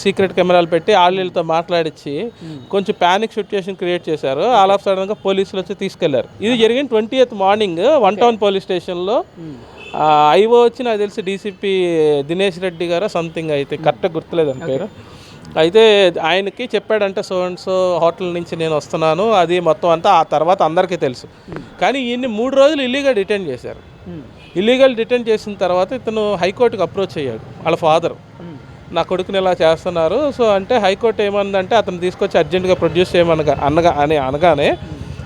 S2: సీక్రెట్ కెమెరాలు పెట్టి ఆళ్ళతో మాట్లాడించి కొంచెం ప్యానిక్ సిచ్యుయేషన్ క్రియేట్ చేశారు. సడన్గా పోలీసులు వచ్చి తీసుకెళ్లారు. ఇది జరిగిన 20th మార్నింగ్ 1 టౌన్ పోలీస్ స్టేషన్లో. ఐఓ వచ్చి నాకు తెలిసి డీసీపీ దినేష్ రెడ్డి గారు సంథింగ్, అయితే కరెక్ట్గా గుర్తులేదు అని పేరు. అయితే ఆయనకి చెప్పాడంటే సో అండ్ సో హోటల్ నుంచి నేను వస్తున్నాను, అది మొత్తం అంతా ఆ తర్వాత అందరికీ తెలుసు. కానీ ఈయన్ని 3 రోజులు ఇల్లీగల్ డిటైన్ చేశారు. ఇల్లీగల్ డిటైన్ చేసిన తర్వాత ఇతను హైకోర్టుకి అప్రోచ్ అయ్యాడు. వాళ్ళ ఫాదర్, నా కొడుకుని ఇలా చేస్తున్నారు. సో అంటే హైకోర్టు ఏమందంటే అతను తీసుకొచ్చి అర్జెంటుగా ప్రొడ్యూస్ చేయమని అనగానే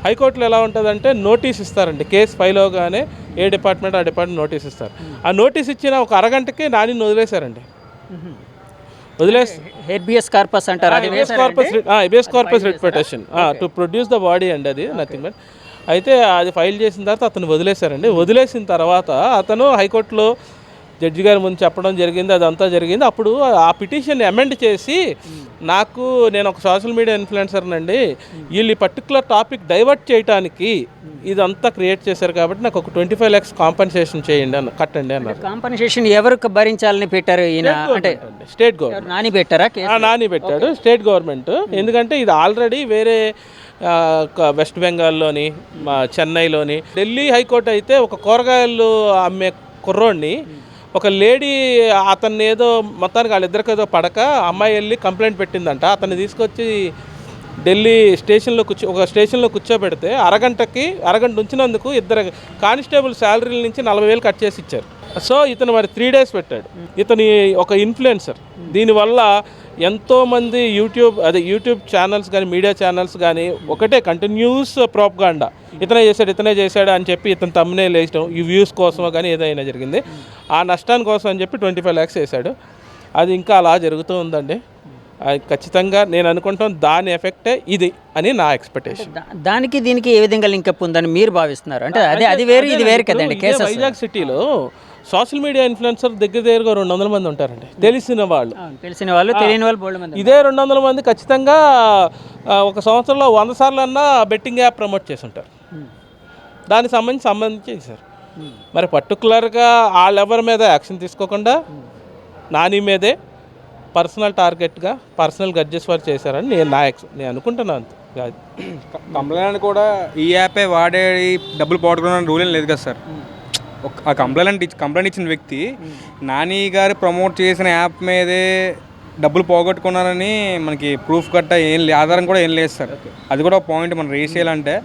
S2: హైకోర్టులో ఎలా ఉంటుందంటే నోటీస్ ఇస్తారండి. కేసు ఫైల్ అవగానే ఏ డిపార్ట్మెంట్ ఆ డిపార్ట్మెంట్ నోటీస్ ఇస్తారు. ఆ నోటీస్ ఇచ్చిన ఒక అరగంటకి నానిని వదిలేశారండి.
S1: హెబియస్ కార్పస్ అంటారు,
S2: habeas corpus writ petition to produce the body అండి, అది నథింగ్ బట్. అయితే అది ఫైల్ చేసిన తర్వాత అతను వదిలేశారండి. వదిలేసిన తర్వాత అతను హైకోర్టులో జడ్జి గారి ముందు చెప్పడం జరిగింది, అదంతా జరిగింది. అప్పుడు ఆ పిటిషన్ అమెండ్ చేసి, నేను ఒక సోషల్ మీడియా ఇన్ఫ్లుయెన్సర్నండి, వీళ్ళు ఈ పర్టికులర్ టాపిక్ డైవర్ట్ చేయడానికి ఇదంతా క్రియేట్ చేశారు కాబట్టి నాకు ఒక 25 lakhs కాంపన్సేషన్ చేయండి కట్టండి అన్నారు.
S1: కాంపన్సేషన్ ఎవరికి భరించాలని పెట్టారు ఈయన? అంటే
S2: స్టేట్ గవర్నమెంట్.
S1: నాని పెట్టారా?
S2: నాని పెట్టాడు, స్టేట్ గవర్నమెంట్. ఎందుకంటే ఇది ఆల్రెడీ వేరే వెస్ట్ బెంగాల్లోని, చెన్నైలోని, ఢిల్లీ హైకోర్టు అయితే ఒక కూరగాయలు అమ్మే కుర్రోడిని ఒక లేడీ అతన్ని ఏదో మొత్తానికి వాళ్ళిద్దరికి ఏదో పడక అమ్మాయి వెళ్ళి కంప్లైంట్ పెట్టిందంట. అతన్ని తీసుకొచ్చి ఢిల్లీ ఒక స్టేషన్లో కూర్చోబెడితే అరగంట ఉంచినందుకు ఇద్దరు కానిస్టేబుల్ శాలరీల నుంచి 40,000 కట్ చేసి ఇచ్చారు. సో ఇతను మరి 3 days పెట్టాడు. ఇతని ఒక ఇన్ఫ్లుయెన్సర్. దీనివల్ల ఎంతోమంది యూట్యూబ్ ఛానల్స్ కానీ మీడియా ఛానల్స్ కానీ ఒకటే కంటిన్యూస్ ప్రాపగాండా, ఇతనే చేశాడు అని చెప్పి ఇతను thumbnail వేయడం ఈ వ్యూస్ కోసమో కానీ ఏదైనా జరిగింది. ఆ నష్టాని కోసం అని చెప్పి 25 lakhs వేశాడు. అది ఇంకా అలా జరుగుతూ ఉందండి. అది ఖచ్చితంగా నేను అనుకుంటాం దాని ఎఫెక్టే ఇది అని నా ఎక్స్పెక్టేషన్.
S1: దానికి దీనికి ఏ విధంగా లింకప్ ఉందని మీరు భావిస్తున్నారు? అంటే అది వేరు ఇది వేరు కదండి. కేసు
S2: వైజాగ్ సిటీలో సోషల్ మీడియా ఇన్ఫ్లుయెన్సర్ దగ్గరగా 200 మంది ఉంటారండి. తెలిసిన వాళ్ళు
S1: తెలియని వాళ్ళు బోల్డ్ మంది.
S2: ఇదే 200 మంది ఖచ్చితంగా ఒక సంవత్సరంలో 100 సార్లు అన్నా బెట్టింగ్ యాప్ ప్రమోట్ చేసి ఉంటారు. దానికి సంబంధించి చేశారు. మరి పర్టికులర్గా వాళ్ళెవరి మీద యాక్షన్ తీసుకోకుండా నాని మీదే పర్సనల్ టార్గెట్గా పర్సనల్ గడ్జెస్ వారు చేశారని నేను అనుకుంటున్నాను.
S3: కంప్లైంట్ కూడా ఈ యాపే వాడే డబ్బులు పోగొట్టుకున్న రూల్ ఏం లేదు కదా సార్. ఆ కంప్లైంట్ ఇచ్చిన వ్యక్తి నాని గారు ప్రమోట్ చేసిన యాప్ మీదే డబ్బులు పోగొట్టుకున్నారని మనకి ప్రూఫ్ గట్ట ఆధారం కూడా ఏం లేదు సార్. అది కూడా పాయింట్ మనం రేస్ చేయాలంటే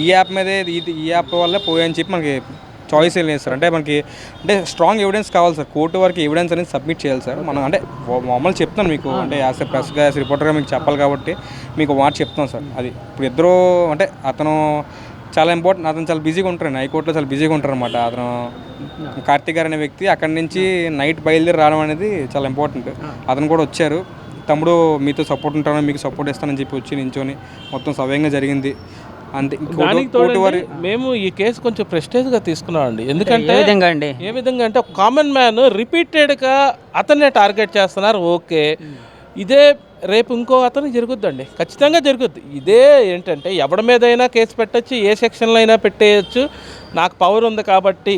S3: ఈ యాప్ మీదే ఈ యాప్ వల్లే పోయని చెప్పి మనకి చాయిస్ ఏం లేదు సార్. అంటే మనకి స్ట్రాంగ్ ఎవిడెన్స్ కావాలి సార్. కోర్టు వరకు ఎవిడెన్స్ అనేది సబ్మిట్ చేయాలి సార్. మనం అంటే మామూలు చెప్తాను మీకు, అంటే యాజ్ ఎ ప్రెస్గా యాజ్ రిపోర్టర్గా మీకు చెప్పాలి కాబట్టి మీకు మాట చెప్తాను సార్. అది ఇప్పుడు ఇద్దరు అంటే అతను చాలా ఇంపార్టెంట్, అతను చాలా బిజీగా ఉంటారు, హైకోర్టులో చాలా బిజీగా ఉంటారు అనమాట. అతను కార్తీక్ గారు అనే వ్యక్తి అక్కడి నుంచి నైట్ బయలుదేరి రావడం అనేది చాలా ఇంపార్టెంట్. అతను కూడా వచ్చారు, తమ్ముడు మీతో సపోర్ట్ ఉంటాను, మీకు సపోర్ట్ ఇస్తానని చెప్పి వచ్చి నించొని మొత్తం సవ్యంగా జరిగింది అంతే.
S2: మేము ఈ కేసు కొంచెం ప్రెస్టేజ్గా తీసుకున్నామండి. ఎందుకంటే ఏ విధంగా అంటే ఒక కామన్ మ్యాన్ రిపీటెడ్గా అతన్నే టార్గెట్ చేస్తున్నారు. ఓకే, ఇదే రేపు ఇంకో అతను జరుగుద్దండి, ఖచ్చితంగా జరుగుద్ది. ఇదే ఏంటంటే ఎవరి మీదైనా కేసు పెట్టచ్చు, ఏ సెక్షన్లో అయినా పెట్టేయచ్చు, నాకు పవర్ ఉంది కాబట్టి.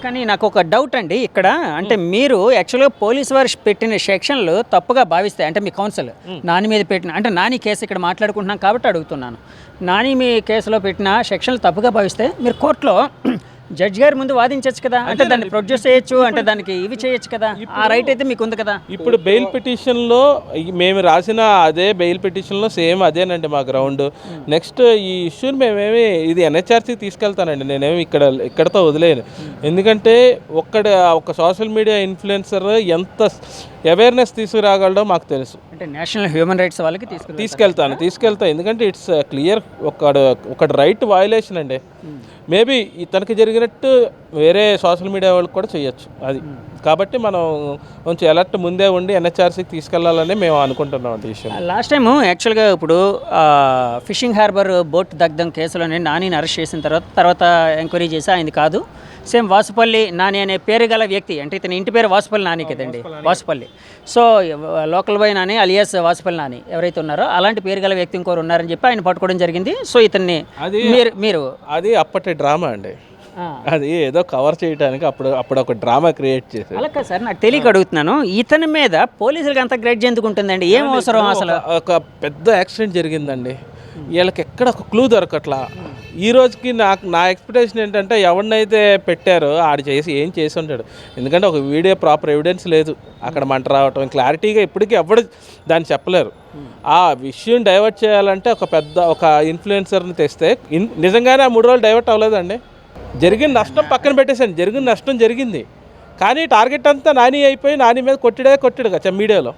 S1: కానీ నాకు ఒక డౌట్ అండి ఇక్కడ. అంటే మీరు యాక్చువల్గా పోలీసు వారు పెట్టిన సెక్షన్లు తప్పుగా భావిస్తాయి అంటే మీ కౌన్సిల్ నాని మీద పెట్టిన, అంటే నాని కేసు ఇక్కడ మాట్లాడుకుంటున్నాం కాబట్టి అడుగుతున్నాను. నాని మీ కేసులో పెట్టిన సెక్షన్లు తప్పుగా భావిస్తే మీరు కోర్టులో జడ్జి గారి ముందు వాదించవచ్చు కదా, అంటే దాన్ని ప్రొడ్యూస్ చేయొచ్చు, అంటే దానికి ఇవి చేయొచ్చు కదా, ఆ రైట్ అయితే మీకు ఉంది కదా.
S2: ఇప్పుడు బెయిల్ పిటిషన్లో మేము రాసిన అదే బెయిల్ పిటిషన్లో సేమ్ అదేనండి మా గ్రౌండ్. నెక్స్ట్ ఈ ఇష్యూని మేమేమి ఇది ఎన్హెచ్ఆర్సీకి తీసుకెళ్తానండి, నేనేమి ఇక్కడతో వదిలేను. ఎందుకంటే ఒక సోషల్ మీడియా ఇన్ఫ్లుయెన్సర్ ఎంత అవేర్నెస్ తీసుకురాగలడో మాకు తెలుసు.
S1: అంటే నేషనల్ హ్యూమన్ రైట్స్ వాళ్ళకి
S2: తీసుకెళ్తాను. ఎందుకంటే ఇట్స్ క్లియర్ ఒక రైట్ వయలేషన్ అండి. మేబీ తనకి జరిగినట్టు వేరే సోషల్ మీడియా వాళ్ళకి కూడా చేయొచ్చు. అది కాబట్టి మనం కొంచెం అలర్ట్ ముందే ఉండి ఎన్హెచ్ఆర్సీకి తీసుకెళ్లాలని మేము అనుకుంటున్నాం అండి. విషయం
S1: లాస్ట్ టైము యాక్చువల్గా ఇప్పుడు ఫిషింగ్ హార్బర్ బోట్ దగ్ధం కేసులోనే నానిని అరెస్ట్ చేసిన తర్వాత ఎంక్వైరీ చేసి ఆయనది కాదు, సేమ్ వాసుపల్లి నాని అనే పేరు గల వ్యక్తి, అంటే ఇతని ఇంటి పేరు వాసుపల్లి నాని కదండి, Vasupalli. So local boy Nani alias Vasupalli Nani ఎవరైతే ఉన్నారో అలాంటి పేరు గల వ్యక్తి ఇంకోరు ఉన్నారని చెప్పి ఆయన పట్టుకోవడం జరిగింది. సో ఇతన్ని మీరు
S2: అది అప్పటి డ్రామా అండి, అది ఏదో కవర్ చేయడానికి అప్పుడు ఒక డ్రామా క్రియేట్ చేశారు.
S1: అలా సార్ నాకు తెలియక అడుగుతున్నాను, ఇతని మీద పోలీసులకు అంత గ్రేట్ ఎందుకు ఉంటుందండి, ఏం అవసరం అసలు?
S2: ఒక పెద్ద యాక్సిడెంట్ జరిగిందండి, వీళ్ళకి ఎక్కడ ఒక క్లూ దొరకట్లా. ఈ రోజుకి నా ఎక్స్పెక్టేషన్ ఏంటంటే ఎవరినైతే పెట్టారో ఆడు ఏం చేసి ఉంటాడు. ఎందుకంటే ఒక వీడియో ప్రాపర్ ఎవిడెన్స్ లేదు, అక్కడ మంట రావటం క్లారిటీగా ఇప్పటికీ ఎవరు దాన్ని చెప్పలేరు. ఆ విషయం డైవర్ట్ చేయాలంటే ఒక ఇన్ఫ్లుయెన్సర్ని తెస్తే నిజంగానే ఆ 3 రోజులు డైవర్ట్ అవ్వలేదండి. జరిగిన నష్టం పక్కన పెట్టేసాను, జరిగిన నష్టం జరిగింది, కానీ టార్గెట్ అంతా నాని అయిపోయి నాని మీద కొట్టిడుగా మీడియాలో.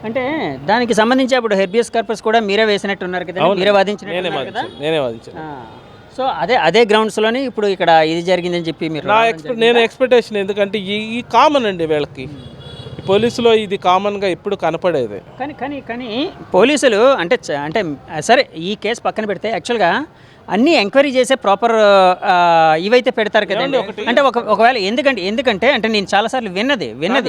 S1: అంటే దానికి సంబంధించి అప్పుడు హెర్బియస్ కార్పస్ కూడా మీరే వేసినట్టున్నారు కదా, మీరే వాదించినట్టు.
S2: నేనే వాదించాను.
S1: సో అదే గ్రౌండ్స్లోనే ఇప్పుడు ఇక్కడ ఇది జరిగిందని చెప్పి మీరు
S2: నేను ఎక్స్పెక్టేషన్, ఎందుకంటే ఈ కామన్ అండి వీళ్ళకి, పోలీసులో ఇది కామన్గా ఎప్పుడు కనపడేది.
S1: కానీ పోలీసులు అంటే సరే ఈ కేసు పక్కన పెడితే యాక్చువల్గా అన్నీ ఎంక్వైరీ చేసే ప్రాపర్ ఇవైతే పెడతారు కదండి. అంటే ఒకవేళ ఎందుకంటే అంటే నేను చాలాసార్లు విన్నది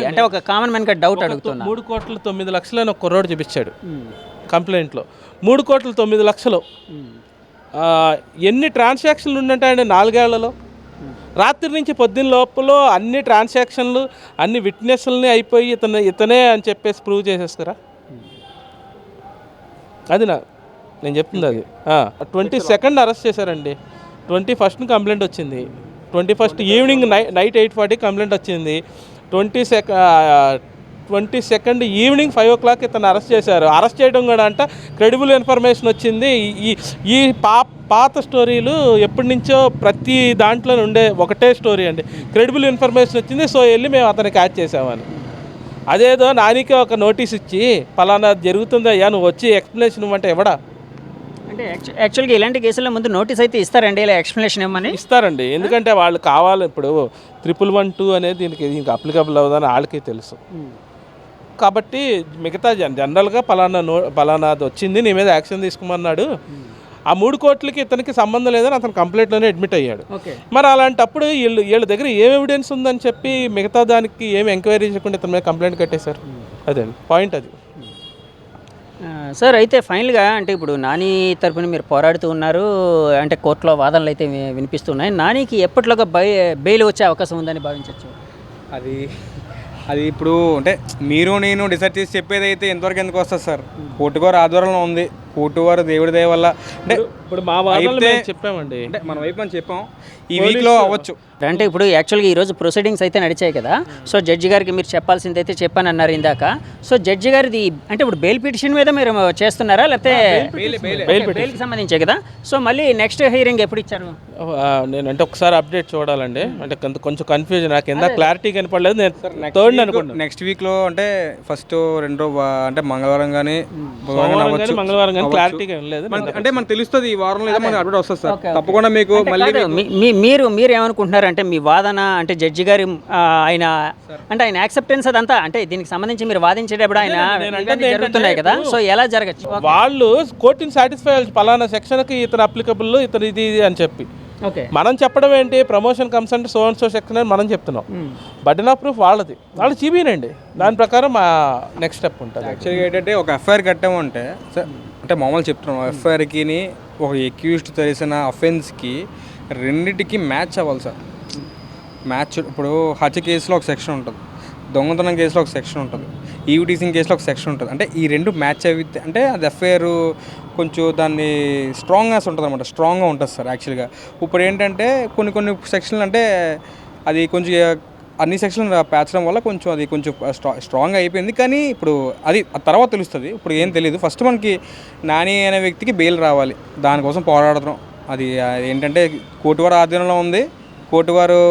S1: అంటే ఒక కామన్ మ్యాన్గా డౌట్ అడుగుతున్నా.
S2: 3,09,00,000 అని ఒక కుర్రోడు చూపించాడు కంప్లైంట్లో. 3,09,00,000 ఎన్ని ట్రాన్సాక్షన్లు ఉన్నట్టాయండి 4 ఏళ్లలో? రాత్రి నుంచి పొద్దున్న లోపల అన్ని ట్రాన్సాక్షన్లు అన్ని విట్నెస్లని అయిపోయి ఇతనే అని చెప్పేసి ప్రూవ్ చేసేస్తారా? అది నేను చెప్తుంది అది. 22nd అరెస్ట్ చేశారండి, 21st కంప్లైంట్ వచ్చింది, 21st ఈవినింగ్ నైట్ 8:40 కంప్లైంట్ వచ్చింది, 22 ఈవినింగ్ 5 o'clock ఇతను అరెస్ట్ చేశారు. అరెస్ట్ చేయడం కూడా అంట క్రెడిబుల్ ఇన్ఫర్మేషన్ వచ్చింది. ఈ పాత స్టోరీలు ఎప్పటి నుంచో ప్రతి దాంట్లో ఉండే ఒకటే స్టోరీ అండి. క్రెడిబుల్ ఇన్ఫర్మేషన్ వచ్చింది, సో వెళ్ళి మేము అతనికి క్యాచ్ చేసామని. అదేదో నానికే ఒక నోటీస్ ఇచ్చి పలానా జరుగుతుంది అయ్యా నువ్వు వచ్చి ఎక్స్ప్లెనేషన్ ఇవ్వమంటే ఎవడా
S1: అంటే యాక్చువల్గా ఇలాంటి కేసుల్లో ముందు నోటీస్ అయితే ఇస్తారండి, ఇలా ఎక్స్ప్లెనేషన్ ఇవ్వమని
S2: ఇస్తారండి. ఎందుకంటే వాళ్ళు కావాలి, ఇప్పుడు 1112 అనేది దీనికి అప్లికబుల్ అవ్వదని వాళ్ళకి తెలుసు. కాబట్టి మిగతా జనరల్గా పలానాది వచ్చింది నీ మీద యాక్షన్ తీసుకోమన్నాడు. ఆ 3 కోట్లకి ఇతనికి సంబంధం లేదని అతను కంప్లైంట్లోనే అడ్మిట్ అయ్యాడు. మరి అలాంటప్పుడు వీళ్ళ దగ్గర ఏం ఎవిడెన్స్ ఉందని చెప్పి మిగతా దానికి ఏమి ఎంక్వైరీ చేయకుండా ఇతని మీద కంప్లైంట్ కట్టేశారు. అదే పాయింట్ అది.
S1: సార్ అయితే ఫైనల్గా అంటే ఇప్పుడు నాని తరపున మీరు పోరాడుతూ ఉన్నారు, అంటే కోర్టులో వాదనలు అయితే వినిపిస్తున్నాయి. నానికి ఎప్పటిలోగా బెయిల్ వచ్చే అవకాశం ఉందని భావించవచ్చు?
S3: అది ఇప్పుడు అంటే మీరు నేను డిసైడ్ చేసి చెప్పేది అయితే ఎంతవరకు ఎందుకు వస్తుంది సార్? కోర్టు గారు ఆధ్వర్యంలో ఉంది, కోర్టు వారు దేవుడి దయ వల్ల అంటే
S2: ఇప్పుడు మా వాదనలు మేము చెప్పామండి,
S3: అంటే మన వైపు అని చెప్పాం, ఈ వీక్లో అవ్వచ్చు.
S1: అంటే ఇప్పుడు యాక్చువల్గా ఈరోజు ప్రొసీడింగ్స్ అయితే నడిచాయి కదా, సో జడ్జి గారికి మీరు చెప్పాల్సింది అయితే చెప్పాను అన్నారు ఇందాక. సో జడ్జి గారిది అంటే ఇప్పుడు బెయిల్ పిటిషన్ మీద మీరు చేస్తున్నారా, లేకపోతే బెయిల్కి సంబంధించే కదా? సో మళ్ళీ నెక్స్ట్ హియరింగ్ ఎప్పుడు ఇచ్చారు?
S2: నేనంటే ఒకసారి అప్డేట్ చూడాలండి, అంటే కొంచెం కన్ఫ్యూజన్ నాకు ఎంత క్లారిటీ కనపడలేదు. నేను థర్డ్ అనుకుంటున్నాను
S3: నెక్స్ట్ వీక్లో, అంటే ఫస్ట్ 2 అంటే మంగళవారం కానీ
S2: మంగళవారం కానీ క్లారిటీగా లేదు.
S3: అంటే మనకు తెలుస్తుంది ఈ వారంలో ఏదో మనకి అప్డేట్ వస్తుంది సార్, తప్పకుండా మీకు మళ్ళీ
S1: మీరు ఏమనుకుంటున్నారు అంటే మీ వాదన అంటే జడ్జి గారి ఆయన అంటే ఆయన యాక్సెప్టెన్స్ అదంతా అంటే దీనికి సంబంధించి మీరు వాదించేటప్పుడు ఆయన జరుగుతున్నాయి కదా, సో ఎలా జరగచ్చు?
S2: వాళ్ళు కోర్టుని సాటిస్ఫై పలానా సెక్షన్కి ఇతను అప్లికబుల్ ఇతను ఇది అని చెప్పి మనం చెప్పడం ఏంటి, ప్రమోషన్ కమ్స్ అంటే సో అండ్ సో సెక్షన్ అని మనం చెప్తున్నాం. బర్డెన్ ఆఫ్ ప్రూఫ్ వాళ్ళు చూపినండి, దాని ప్రకారం నెక్స్ట్ స్టెప్ ఉంటుంది.
S3: యాక్చువల్గా ఏంటంటే ఒక ఎఫ్ఐఆర్ కట్టామంటే అంటే మామూలు చెప్తున్నాం, ఎఫ్ఐఆర్కి ఒక ఎక్యూజ్డ్ తెలిసిన అఫెన్స్కి రెండింటికి మ్యాచ్ అవ్వాలి సార్. మ్యాచ్ ఇప్పుడు హత్య కేసులో ఒక సెక్షన్ ఉంటుంది, దొంగతనం కేసులో ఒక సెక్షన్ ఉంటుంది, ఈవిటీసింగ్ కేసులో ఒక సెక్షన్ ఉంటుంది. అంటే ఈ రెండు మ్యాచ్ అయితే అంటే అది ఎఫ్ఐఆర్ కొంచెం దాన్ని స్ట్రాంగ్నెస్ ఉంటుంది అనమాట, స్ట్రాంగ్గా ఉంటుంది సార్. యాక్చువల్గా ఇప్పుడు ఏంటంటే కొన్ని సెక్షన్లు అంటే అది కొంచెం అన్ని సెక్షన్లు పేర్చడం వల్ల కొంచెం అది కొంచెం స్ట్రాంగ్ అయిపోయింది. కానీ ఇప్పుడు అది తర్వాత తెలుస్తుంది, ఇప్పుడు ఏం తెలియదు. ఫస్ట్ మనకి నాని అనే వ్యక్తికి బెయిల్ రావాలి, దానికోసం పోరాడుతున్నాం. అది ఏంటంటే కోర్టు వారు ఆధీనంలో ఉంది, కోర్టు వారు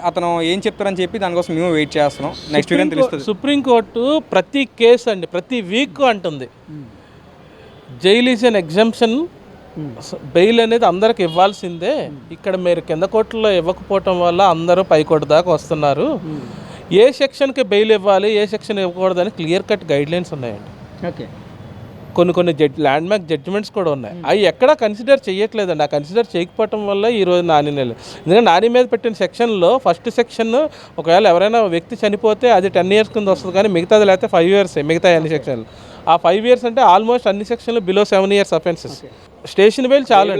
S3: అతను ఏం చెప్తారని చెప్పి దానికోసం మేము వెయిట్ చేస్తున్నాం. నెక్స్ట్ వీక్ తెలుస్తుంది.
S2: సుప్రీంకోర్టు ప్రతి కేసు అండి ప్రతి వీక్ అంటుంది jail is an exemption, bail అనేది అందరికి ఇవ్వాల్సిందే. ఇక్కడ మీరు కింద కోర్టులో ఇవ్వకపోవటం వల్ల అందరూ పై కోర్టు దాకా వస్తున్నారు. ఏ సెక్షన్కి బెయిల్ ఇవ్వాలి, ఏ సెక్షన్ ఇవ్వకూడదని క్లియర్ కట్ గైడ్ లైన్స్ ఉన్నాయండి.
S1: ఓకే,
S2: కొన్ని ల్యాండ్ మార్క్ జడ్జిమెంట్స్ కూడా ఉన్నాయి, అవి ఎక్కడా కన్సిడర్ చేయట్లేదండి. ఆ కన్సిడర్ చేయకపోవటం వల్ల ఈరోజు నాని ఎందుకంటే నాని మీద పెట్టిన సెక్షన్లో ఫస్ట్ సెక్షన్ ఒకవేళ ఎవరైనా వ్యక్తి చనిపోతే అది 10 years కింద వస్తుంది, కానీ మిగతాది లేకపోతే 5 years మిగతా అన్ని సెక్షన్లు. ఆ 5 years అంటే ఆల్మోస్ట్ అన్ని సెక్షన్లు below 7 years offences. Station bail చాలా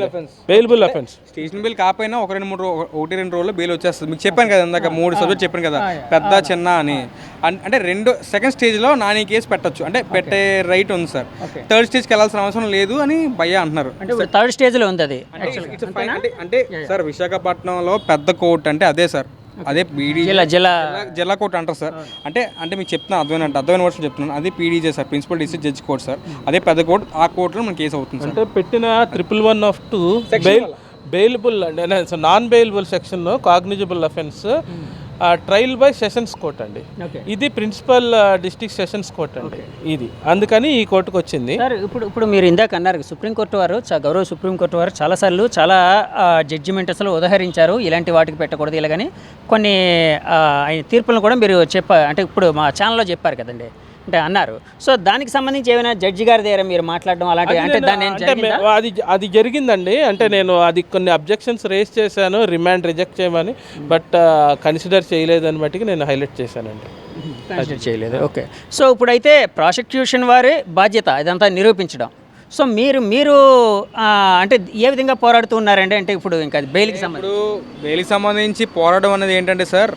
S2: బెయిలబుల్ అఫెన్స్.
S3: స్టేషన్ బెయిల్ కాకపోయినా 1-2 రోజుల్లో బెయిల్ వచ్చేస్తుంది. మీకు చెప్పాను కదా ఇందాక 3 సబ్జెక్ట్ చెప్పాను కదా, పెద్ద చిన్న అని. అంటే సెకండ్ స్టేజ్లో నాని కేసు పెట్టచ్చు, అంటే పెట్టే రైట్ ఉంది సార్. థర్డ్ స్టేజ్కి వెళ్ళాల్సిన అవసరం లేదు అని భయ్య అంటున్నారు.
S1: అంటే థర్డ్ స్టేజ్లో ఉంది అది.
S3: అంటే సార్ విశాఖపట్నంలో పెద్ద కోర్టు అంటే అదే సార్, అదే జిల్లా కోర్టు అంటారు సార్. అంటే మీకు చెప్తున్నా అర్థమైన వర్షం చెప్తున్నాను, అది PDJ sir, principal district judge court sir. అదే పెద్ద కోర్టు, ఆ కోర్టులో మన కేసు అవుతుంది.
S2: అంటే పెట్టిన 111(2) బెయిలబుల్ అంటే non bailable section cognizable offence trial by sessions court అండి. ఇది ప్రిన్సిపల్ డిస్ట్రిక్ట్ సెషన్స్ కోర్ట్ అండి ఇది, అందుకని ఈ కోర్టుకు వచ్చింది.
S1: ఇప్పుడు మీరు ఇందాక అన్నారు సుప్రీంకోర్టు వారు, గౌరవ సుప్రీంకోర్టు వారు చాలాసార్లు చాలా జడ్జిమెంట్స్లో ఉదహరించారు ఇలాంటి వాటికి పెట్టకూడదు ఇలాగని. కొన్ని ఆయన తీర్పులను కూడా మీరు అంటే ఇప్పుడు మా ఛానల్లో చెప్పారు కదండి, అంటే అన్నారు. సో దానికి సంబంధించి ఏమైనా జడ్జి గారి దగ్గర మీరు మాట్లాడడం అలాంటి అంటే దాన్ని
S2: అది జరిగిందండి. అంటే నేను అది కొన్ని అబ్జెక్షన్స్ రేస్ చేశాను, రిమాండ్ రిజెక్ట్ చేయమని, బట్ కన్సిడర్ చేయలేదని బట్టి నేను హైలైట్ చేశానండి.
S1: కన్సిడర్ చేయలేదు. ఓకే, సో ఇప్పుడైతే ప్రాసిక్యూషన్ వారి బాధ్యత ఇదంతా నిరూపించడం. సో మీరు అంటే ఏ విధంగా పోరాడుతూ ఉన్నారండి? అంటే ఇప్పుడు ఇంకా బెయిల్కి సంబంధించి
S3: పోరాటం అనేది ఏంటంటే సార్,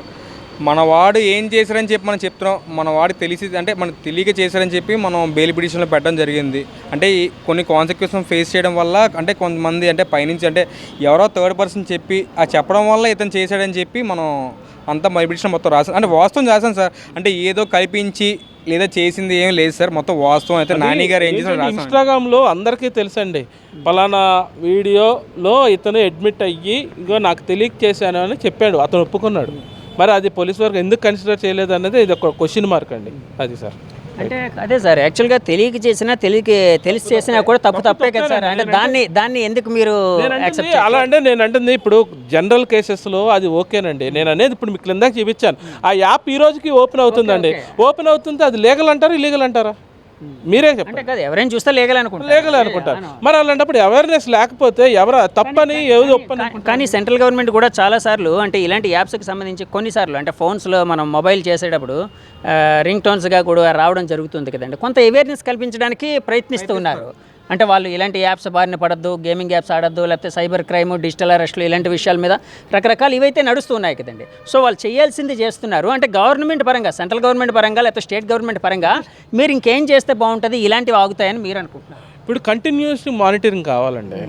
S3: మన వాడు ఏం చేశారని చెప్పి మనం చెప్తున్నాం, మన వాడు తెలిసి అంటే మనకు తెలియక చేశారని చెప్పి మనం బెయిల్ పిటిషన్లో పెట్టడం జరిగింది. అంటే కొన్ని కాన్సిక్వెన్సెస్ ఫేస్ చేయడం వల్ల అంటే కొంతమంది అంటే పైనుంచి అంటే ఎవరో థర్డ్ పర్సన్ చెప్పి ఆ చెప్పడం వల్ల ఇతను చేశాడని చెప్పి మనం అంతా బెయిల్ పిటిషన్ మొత్తం రాసాం. అంటే వాస్తవం రాసాం సార్, అంటే ఏదో కల్పించి లేదా చేసింది ఏం లేదు సార్, మొత్తం వాస్తవం అయితే నాని గారు ఏం చేశారు రాసాం.
S2: ఇన్స్టాగ్రామ్లో అందరికీ తెలుసండి, పలానా వీడియోలో ఇతను అడ్మిట్ అయ్యి ఇంకో నాకు తెలియక చేశాను అని చెప్పాడు, అతను ఒప్పుకున్నాడు. మరి అది పోలీస్ వర్క్ ఎందుకు కన్సిడర్ చేయలేదు అన్నది ఇది ఒక క్వశ్చన్ మార్క్ అండి. అది సార్
S1: అంటే అదే సార్, యాక్చువల్గా తెలియక చేసినా తెలిసి చేసినా కూడా తప్పే కదా సార్. అంటే దాన్ని ఎందుకు మీరు యాక్సెప్ట్
S2: అలా అంటే నేను అంటుంది ఇప్పుడు జనరల్ కేసెస్లో అది ఓకేనండి. నేను అనేది ఇప్పుడు మీకు క్రిందాక చూపించాను, ఆ యాప్ ఈ రోజుకి ఓపెన్ అవుతుందండి. ఓపెన్ అవుతుంటే అది లీగల్ అంటారా ఇల్లీగల్ అంటారా? మీరే చెప్పండి.
S1: అంటే కదా ఎవరైనా చూస్తే లీగల్
S2: అనుకుంటారు. మరి అలాంటప్పుడు అవేర్నెస్ లేకపోతే ఎవరు తప్పని ఏదో ఒప్పని.
S1: కానీ సెంట్రల్ గవర్నమెంట్ కూడా చాలాసార్లు అంటే ఇలాంటి యాప్స్కి సంబంధించి కొన్నిసార్లు అంటే ఫోన్స్లో మనం మొబైల్ చేసేటప్పుడు రింగ్ టోన్స్గా కూడా రావడం జరుగుతుంది కదండి. కొంత అవేర్నెస్ కల్పించడానికి ప్రయత్నిస్తూ ఉన్నారు. అంటే వాళ్ళు ఇలాంటి యాప్స్ బారిన పడద్దు, గేమింగ్ యాప్స్ ఆడద్దు, లేకపోతే సైబర్ క్రైమ్, డిజిటల్ అరెస్టులు ఇలాంటి విషయాల మీద రకరకాలు ఇవైతే నడుస్తూ ఉన్నాయి కదండి. సో వాళ్ళు చేయాల్సింది చేస్తున్నారు. అంటే గవర్నమెంట్ పరంగా, సెంట్రల్ గవర్నమెంట్ పరంగా లేకపోతే స్టేట్ గవర్నమెంట్ పరంగా మీరు ఇంకేం చేస్తే బాగుంటుంది, ఇలాంటివి ఆగుతాయని మీరు అనుకుంటున్నారు?
S2: ఇప్పుడు కంటిన్యూస్ మానిటరింగ్ కావాలండి.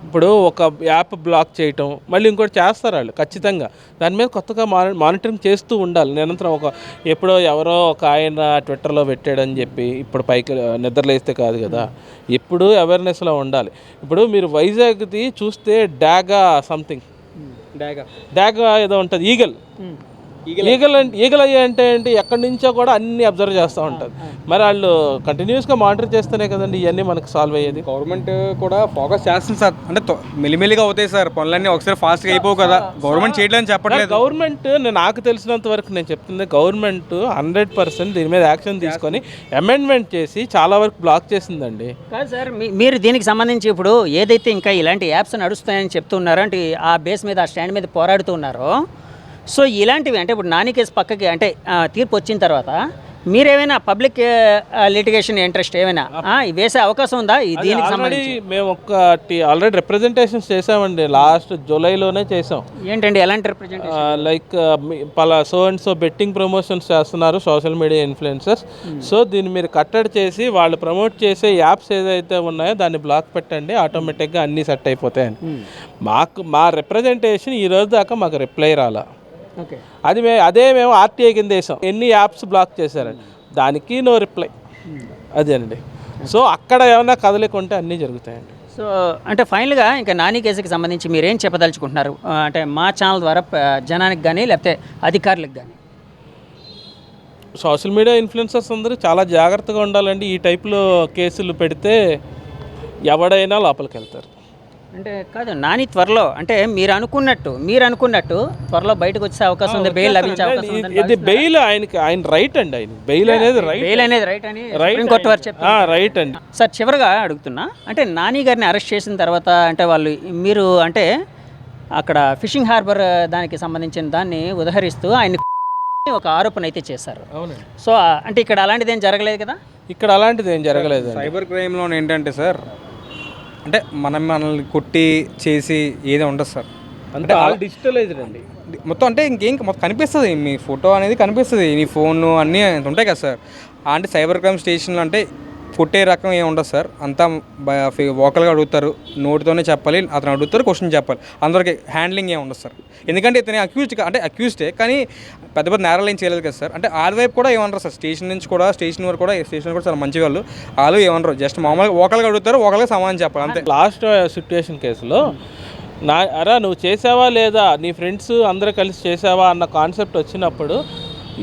S2: ఇప్పుడు ఒక యాప్ బ్లాక్ చేయటం మళ్ళీ ఇంకోటి చేస్తారు వాళ్ళు ఖచ్చితంగా. దాని మీద కొత్తగా మానిటరింగ్ చేస్తూ ఉండాలి నిరంతరం. ఎప్పుడో ఎవరో ఒక ఆయన ట్విట్టర్లో పెట్టాడని చెప్పి ఇప్పుడు పైకి నిద్రలేస్తే కాదు కదా, ఎప్పుడు అవేర్నెస్లో ఉండాలి. ఇప్పుడు మీరు వైజాగ్ది చూస్తే డాగా సంథింగ్ డాగా ఏదో ఉంటుంది, ఈగల్ అయ్యే అంటే ఏంటి, ఎక్కడి నుంచో కూడా అన్ని అబ్జర్వ్ చేస్తూ ఉంటుంది. మరి వాళ్ళు కంటిన్యూస్గా మానిటర్ చేస్తేనే కదండి ఇవన్నీ మనకు సాల్వ్ అయ్యేది.
S3: గవర్నమెంట్ కూడా ఫోకస్ చేస్తుంది సార్. అంటే మెల్లిమెల్లిగా అవుతాయి సార్ పనులన్నీ, ఒకసారి ఫాస్ట్గా అయిపోవు కదా. గవర్నమెంట్ చేయట్లేదని చెప్పట్లేదు.
S2: గవర్నమెంట్ నాకు తెలిసినంత వరకు నేను చెప్తుంది, గవర్నమెంట్ 100% దీని మీద యాక్షన్ తీసుకొని అమెండ్మెంట్ చేసి చాలా వరకు బ్లాక్ చేసిందండి.
S1: కాదు సార్, మీరు దీనికి సంబంధించి ఇప్పుడు ఏదైతే ఇంకా ఇలాంటి యాప్స్ నడుస్తాయని చెప్తున్నారో, అంటే ఆ బేస్ మీద ఆ స్టాండ్ మీద పోరాడుతున్నారో, సో ఇలాంటివి అంటే ఇప్పుడు నాని కేసు పక్కకి అంటే తీర్పు వచ్చిన తర్వాత మీరేమైనా పబ్లిక్ లిటిగేషన్ ఇంట్రెస్ట్ ఏమైనా వేసే అవకాశం ఉందా దీనికి సంబంధించి?
S2: మేము ఒకటి ఆల్రెడీ రిప్రజెంటేషన్స్ చేసామండి, లాస్ట్ జూలైలోనే చేసాం.
S1: ఏంటండి ఎలాంటి representation?
S2: Like so and so betting promotions చేస్తున్నారు సోషల్ మీడియా ఇన్ఫ్లుయెన్సర్స్, సో దీన్ని మీరు కట్టడి చేసి వాళ్ళు ప్రమోట్ చేసే యాప్స్ ఏదైతే ఉన్నాయో దాన్ని బ్లాక్ పెట్టండి, ఆటోమేటిక్గా అన్నీ సెట్ అయిపోతాయని. మా రిప్రజెంటేషన్ ఈ రోజు దాకా మాకు రిప్లై రాలా. అది మేము ఆర్టీఐ కింద వేసాం, ఎన్ని యాప్స్ బ్లాక్ చేశారండి, దానికి నో రిప్లై. అదేనండి. సో అక్కడ ఏమైనా కదలికుంటే అన్నీ జరుగుతాయండి.
S1: సో అంటే ఫైనల్గా ఇంకా నాని కేసుకి సంబంధించి మీరేం చెప్పదలుచుకుంటున్నారు? అంటే మా ఛానల్ ద్వారా జనానికి కానీ లేకపోతే అధికారులకు కానీ.
S2: సోషల్ మీడియా ఇన్ఫ్లుయెన్సర్స్ అందరూ చాలా జాగ్రత్తగా ఉండాలండి. ఈ టైప్లో కేసులు పెడితే ఎవడైనా లోపలికి వెళ్తారు.
S1: అంటే కాదు, నాని త్వరలో అంటే మీరు అనుకున్నట్టు త్వరలో బయటకు వచ్చే అవకాశం ఉంది, బెయిల్ లభించే అవకాశం ఉంది.
S2: ఇది బెయిల్ ఆయన రైట్ అండి, ఆయన బెయిల్ అనేది
S1: రైట్ అని సుప్రీం కోర్టు వారు చెప్పారు.
S2: రైట్ అండి.
S1: సార్ చివరిగా అడుగుతున్నా, అంటే నాని గారిని అరెస్ట్ చేసిన తర్వాత అంటే మీరు అంటే అక్కడ ఫిషింగ్ హార్బర్ దానికి సంబంధించిన దాన్ని ఉదహరిస్తూ ఆయన ఒక ఆరోపణ అయితే చేశారు. సో అంటే ఇక్కడ అలాంటిది ఏం జరగలేదు కదా?
S2: ఇక్కడ అలాంటిది ఏం జరగలేదు.
S3: సైబర్ క్రైమ్లో ఏంటంటే సార్, అంటే మనల్ని కొట్టి చేసి ఏదో ఉండదు సార్,
S2: అంటే డిజిటలైజ్డ్ అండి
S3: మొత్తం. అంటే ఇంకేం మొత్తం కనిపిస్తుంది, మీ ఫోటో అనేది కనిపిస్తుంది, మీ ఫోన్ అన్నీ ఉంటాయి కదా సార్. అంటే సైబర్ క్రైమ్ స్టేషన్లో అంటే కొట్టే రకం ఏమి ఉండదు సార్, అంతా వోకల్గా అడుగుతారు, నోటితోనే చెప్పాలి, అతను అడుగుతారు, క్వశ్చన్ చెప్పాలి, అందరికి హ్యాండ్లింగ్ ఏమి ఉండదు సార్. ఎందుకంటే ఇతని అక్యూజ్డే కానీ పెద్ద పెద్ద నేరాలు ఏం చేయలేదు కదా సార్. అంటే ఆడి వైపు కూడా ఏమన్నారు సార్, స్టేషన్ వరకు కూడా చాలా మంచి వాళ్ళు ఏమన్నారు, జస్ట్ మామూలుగా వోకల్గా అడుగుతారు, వోకల్గా సమాధానం చెప్పాలి అంతే.
S2: లాస్ట్ సిట్యుయేషన్ కేసులో నువ్వు చేసావా లేదా, నీ ఫ్రెండ్స్ అందరూ కలిసి చేసావా అన్న కాన్సెప్ట్ వచ్చినప్పుడు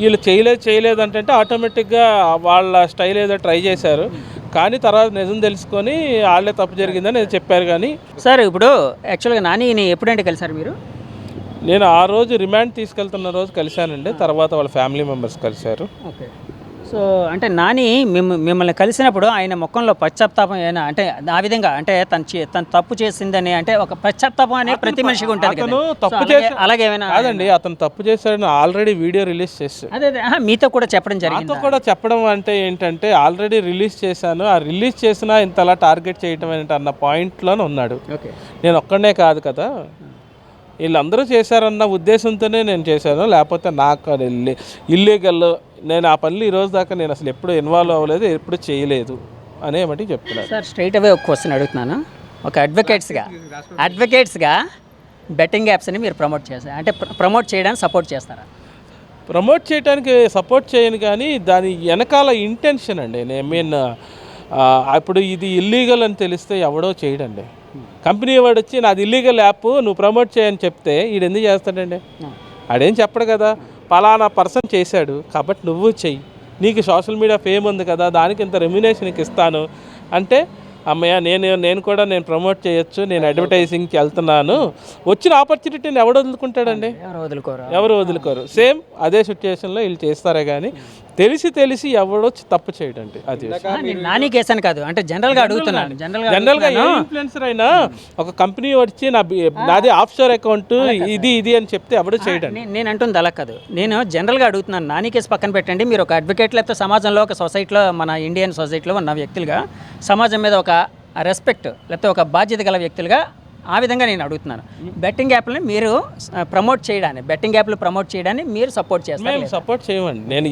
S2: వీళ్ళు చేయలేదు అంటే ఆటోమేటిక్గా వాళ్ళ స్టైల్ ఏదో ట్రై చేశారు, కానీ తర్వాత నిజం తెలుసుకొని వాళ్ళే తప్పు జరిగిందని చెప్పారు. కానీ
S1: సార్ ఇప్పుడు యాక్చువల్గా నానిని ఎప్పుడంటే కలిసారు మీరు?
S2: నేను ఆ రోజు రిమాండ్ తీసుకెళ్తున్న రోజు కలిశానండి, తర్వాత వాళ్ళ ఫ్యామిలీ మెంబర్స్ కలిశారు.
S1: ఓకే. సో అంటే నాని మిమ్మల్ని కలిసినప్పుడు ఆయన ముఖంలో పశ్చాత్తాపం ఏమైనా అంటే ఆ విధంగా అంటే తను తప్పు చేసిందని అంటే ఒక పశ్చాత్తాపం అనే ప్రతి మనిషికి ఉంటుంది కదా,
S2: తప్పు చేసి
S1: అలాగే ఏమైనా?
S2: కాదండి, అతను తప్పు చేశాడని ఆల్రెడీ వీడియో రిలీజ్ చేశాడు.
S1: అదే మీతో కూడా చెప్పడం జరిగింది.
S2: నాతో కూడా చెప్పడం అంటే ఏంటంటే ఆల్రెడీ రిలీజ్ చేశాను, ఆ రిలీజ్ చేసినా ఇంతలా టార్గెట్ చేయటం ఏంటి అన్న పాయింట్లోనే ఉన్నాడు.
S1: ఓకే.
S2: నేను ఒక్కడనే కాదు కదా, వీళ్ళందరూ చేశారన్న ఉద్దేశంతోనే నేను చేశాను, లేకపోతే నాకు అది ఇల్లీగల్, నేను ఆ పనులు ఈ రోజు దాకా నేను అసలు ఎప్పుడు ఇన్వాల్వ్ అవ్వలేదు, ఎప్పుడు చేయలేదు అనే మట్టి చెప్తున్నాను.
S1: సార్ స్ట్రైట్ అవే ఒక క్వశ్చన్ అడుగుతున్నాను. ఒక అడ్వకేట్స్గా బెట్టింగ్ యాప్స్ని మీరు ప్రమోట్ చేస్తారు అంటే ప్రమోట్ చేయడానికి సపోర్ట్ చేస్తారా?
S2: ప్రమోట్ చేయడానికి సపోర్ట్ చేయను, కానీ దాని వెనకాల ఇంటెన్షన్ అండి. నేను మీన్ ఇప్పుడు ఇది ఇల్లీగల్ అని తెలిస్తే ఎవడో చేయడండి. కంపెనీ వాడు వచ్చి నాది ఇల్లీగల్ యాప్ నువ్వు ప్రమోట్ చేయని చెప్తే వీడు ఎందుకు చేస్తాడండి? ఆడేం చెప్పడు కదా, పలానా పర్సన్ చేశాడు కాబట్టి నువ్వు చెయ్యి, నీకు సోషల్ మీడియా ఫేమ్ ఉంది కదా, దానికి ఇంత రెమ్యునేషన్కి ఇస్తాను అంటే అమ్మయ్య నేను కూడా నేను ప్రమోట్ చేయొచ్చు, నేను అడ్వర్టైజింగ్కి వెళ్తున్నాను, వచ్చిన ఆపర్చునిటీని ఎవడు వదులుకుంటాడండి? ఎవరు వదులుకోరు. సేమ్ అదే సిచ్యువేషన్లో వీళ్ళు చేస్తారే కానీ తెలిసి ఎవడో తప్పు చేయడండి. అది
S1: నాని కేసు అని కాదు, అంటే జనరల్గా అడుగుతున్నాను.
S2: జనరల్గా ఏ ఇన్ఫ్లుయెన్సర్ అయినా ఒక కంపెనీ వచ్చి నాది ఆఫ్షోర్ అకౌంట్ ఇది అని చెప్తే ఎవడు చేయడండి.
S1: నేను అంటుంది అలా కాదు, నేను జనరల్గా అడుగుతున్నాను. నాని కేసు పక్కన పెట్టండి, మీరు ఒక అడ్వకేట్ లేకపోతే సమాజంలో ఒక సొసైటీలో, మన ఇండియన్ సొసైటీలో ఉన్న వ్యక్తులుగా, సమాజం మీద ఒక రెస్పెక్ట్ లేకపోతే ఒక బాధ్యత గల వ్యక్తులుగా ఆ విధంగా నేను అడుగుతున్నాను. బెట్టింగ్ యాప్లని మీరు ప్రమోట్ చేయడాన్ని, బెట్టింగ్ యాప్లు ప్రమోట్ చేయడాన్ని మీరు సపోర్ట్ చేస్తారు?
S2: మేము సపోర్ట్ చేయమండి. నేను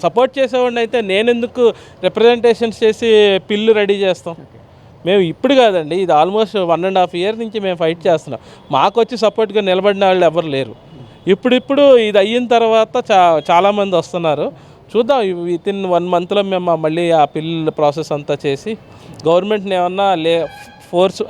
S2: సపోర్ట్ చేసేవాడిని అయితే నేను ఎందుకు రిప్రజెంటేషన్స్ చేసి పిల్లు రెడీ చేస్తాం? మేము ఇప్పుడు కాదండి, ఇది ఆల్మోస్ట్ 1.5 years నుంచి మేము ఫైట్ చేస్తున్నాం. మాకు వచ్చి సపోర్ట్గా నిలబడిన వాళ్ళు ఎవరు లేరు. ఇప్పుడు ఇది అయిన తర్వాత చాలామంది వస్తున్నారు. చూద్దాం, వితిన్ 1 monthలో మేము మళ్ళీ ఆ పిల్లల ప్రాసెస్ అంతా చేసి గవర్నమెంట్ని ఏమన్నా ఫోర్స్